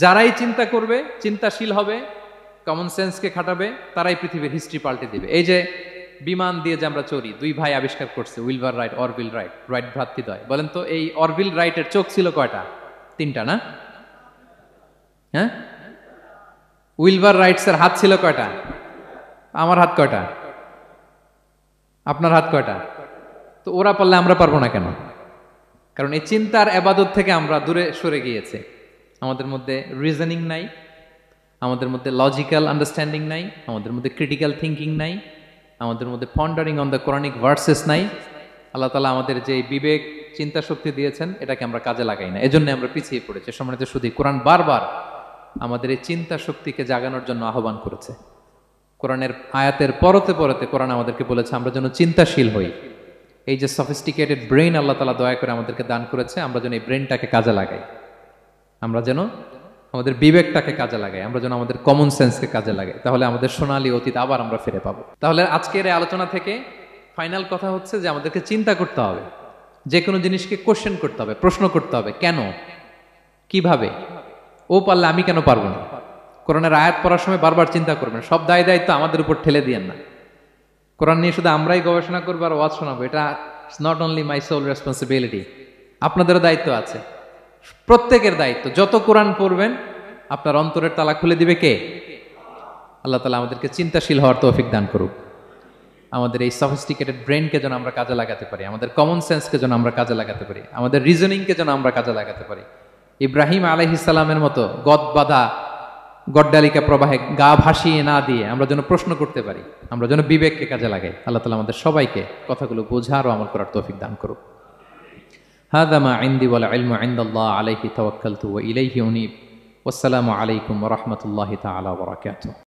যারাই চিন্তা করবে, চিন্তাশীল হবে, কমন সেন্সকে খাটাবে, তারাই পৃথিবীর হিস্ট্রি পাল্টে দিবে। এই যে বিমান দিয়ে যে আমরা চড়ি, 2 ভাই আবিষ্কার করছে, Wilbur Wright, Orville Wright, Wright ভ্রাতৃদ্বয়। বলেন তো এই অরভিল রাইটের চোখ ছিল কয়টা? 3টা না? হ্যাঁ, উইলবার রাইটসের হাত ছিল কয়টা? আমার হাত কয়টা? আপনার হাত কয়টা? তো ওরা পারলে আমরা পারবো না কেন? কারণ এই চিন্তার ইবাদত থেকে আমরা দূরে সরে গিয়েছে। আমাদের মধ্যে রিজনিং নাই, আমাদের মধ্যে লজিক্যাল আন্ডারস্ট্যান্ডিং নাই, আমাদের মধ্যে ক্রিটিক্যাল থিঙ্কিং নাই, আমাদের মধ্যে পন্ডারিং অন দ্য কোরআনিক ভার্সেস নাই। আল্লাহ তাআলা আমাদের যে বিবেক, চিন্তা শক্তি দিয়েছেন, এটাকে আমরা কাজে লাগাই না, এজন্য আমরা পিছিয়ে পড়েছি। সম্মানিত শুধু কোরআন বারবার আমাদের এই চিন্তা শক্তিকে জাগানোর জন্য আহ্বান করেছে। কোরআনের আয়াতের পরতে পরতে কোরআন আমাদেরকে বলেছে আমরা যেন চিন্তাশীল হই। এই যে সফিস্টিকেটেড ব্রেইন আল্লাহ তাআলা দয়া করে আমাদেরকে দান করেছে, আমরা যেন এই ব্রেইনটাকে কাজে লাগাই, আমরা যেন আমাদের বিবেকটাকে কাজে লাগাই, আমরা যেন আমাদের কমন সেন্সকে কাজে লাগাই, তাহলে আমাদের সোনালী অতীত আবার আমরা ফিরে পাবো। তাহলে আজকের এই আলোচনা থেকে ফাইনাল কথা হচ্ছে যে আমাদেরকে চিন্তা করতে হবে, যে কোনো জিনিসকে কোশ্চেন করতে হবে, প্রশ্ন করতে হবে, কেন, কিভাবে, ও পারলে আমি কেন পারবো না। কোরআনের আয়াত পড়ার সময় বারবার চিন্তা করবেন, সব দায় দায়িত্ব আমাদের উপর ঠেলে দিয়েন না। কোরআন নিয়ে শুধু আমরাই গবেষণা করবো আর ওয়াজ শোনাবো, এটা not only my sole responsibility, আপনাদেরও দায়িত্ব আছে, প্রত্যেকের দায়িত্ব। যত কোরআন পড়বেন আপনার অন্তরের তালা খুলে দিবে কে? আল্লাহ তাআলা আমাদেরকে চিন্তাশীল হওয়ার তৌফিক দান করুক। আমাদের এই সফিস্টিকেটেড ব্রেনকে যেন আমরা কাজে লাগাতে পারি, আমাদের কমন সেন্সকে যেন আমরা কাজে লাগাতে পারি, আমাদের রিজনিংকে যেন আমরা কাজে লাগাতে পারি। ইব্রাহিম আলাইহিস সালামের মতো গদ বাঁধা গড্ডালিকা প্রবাহে গা ভাসিয়ে না দিয়ে আমরা যেন প্রশ্ন করতে পারি, আমরা যেন বিবেককে কাজে লাগাই। আল্লাহ তাআলা আমাদের সবাইকে কথাগুলো বোঝার ও আমল করার তৌফিক দান করুক। হাযা মা ইনদি ওয়াল ইলমু ইনদাল্লাহ আলাইহি তাওয়াক্কালতু ওয়া ইলাইহি উনীব। ওয়াসসালামু আলাইকুম ওয়া রাহমাতুল্লাহি তাআলা ওয়া বারাকাতুহু।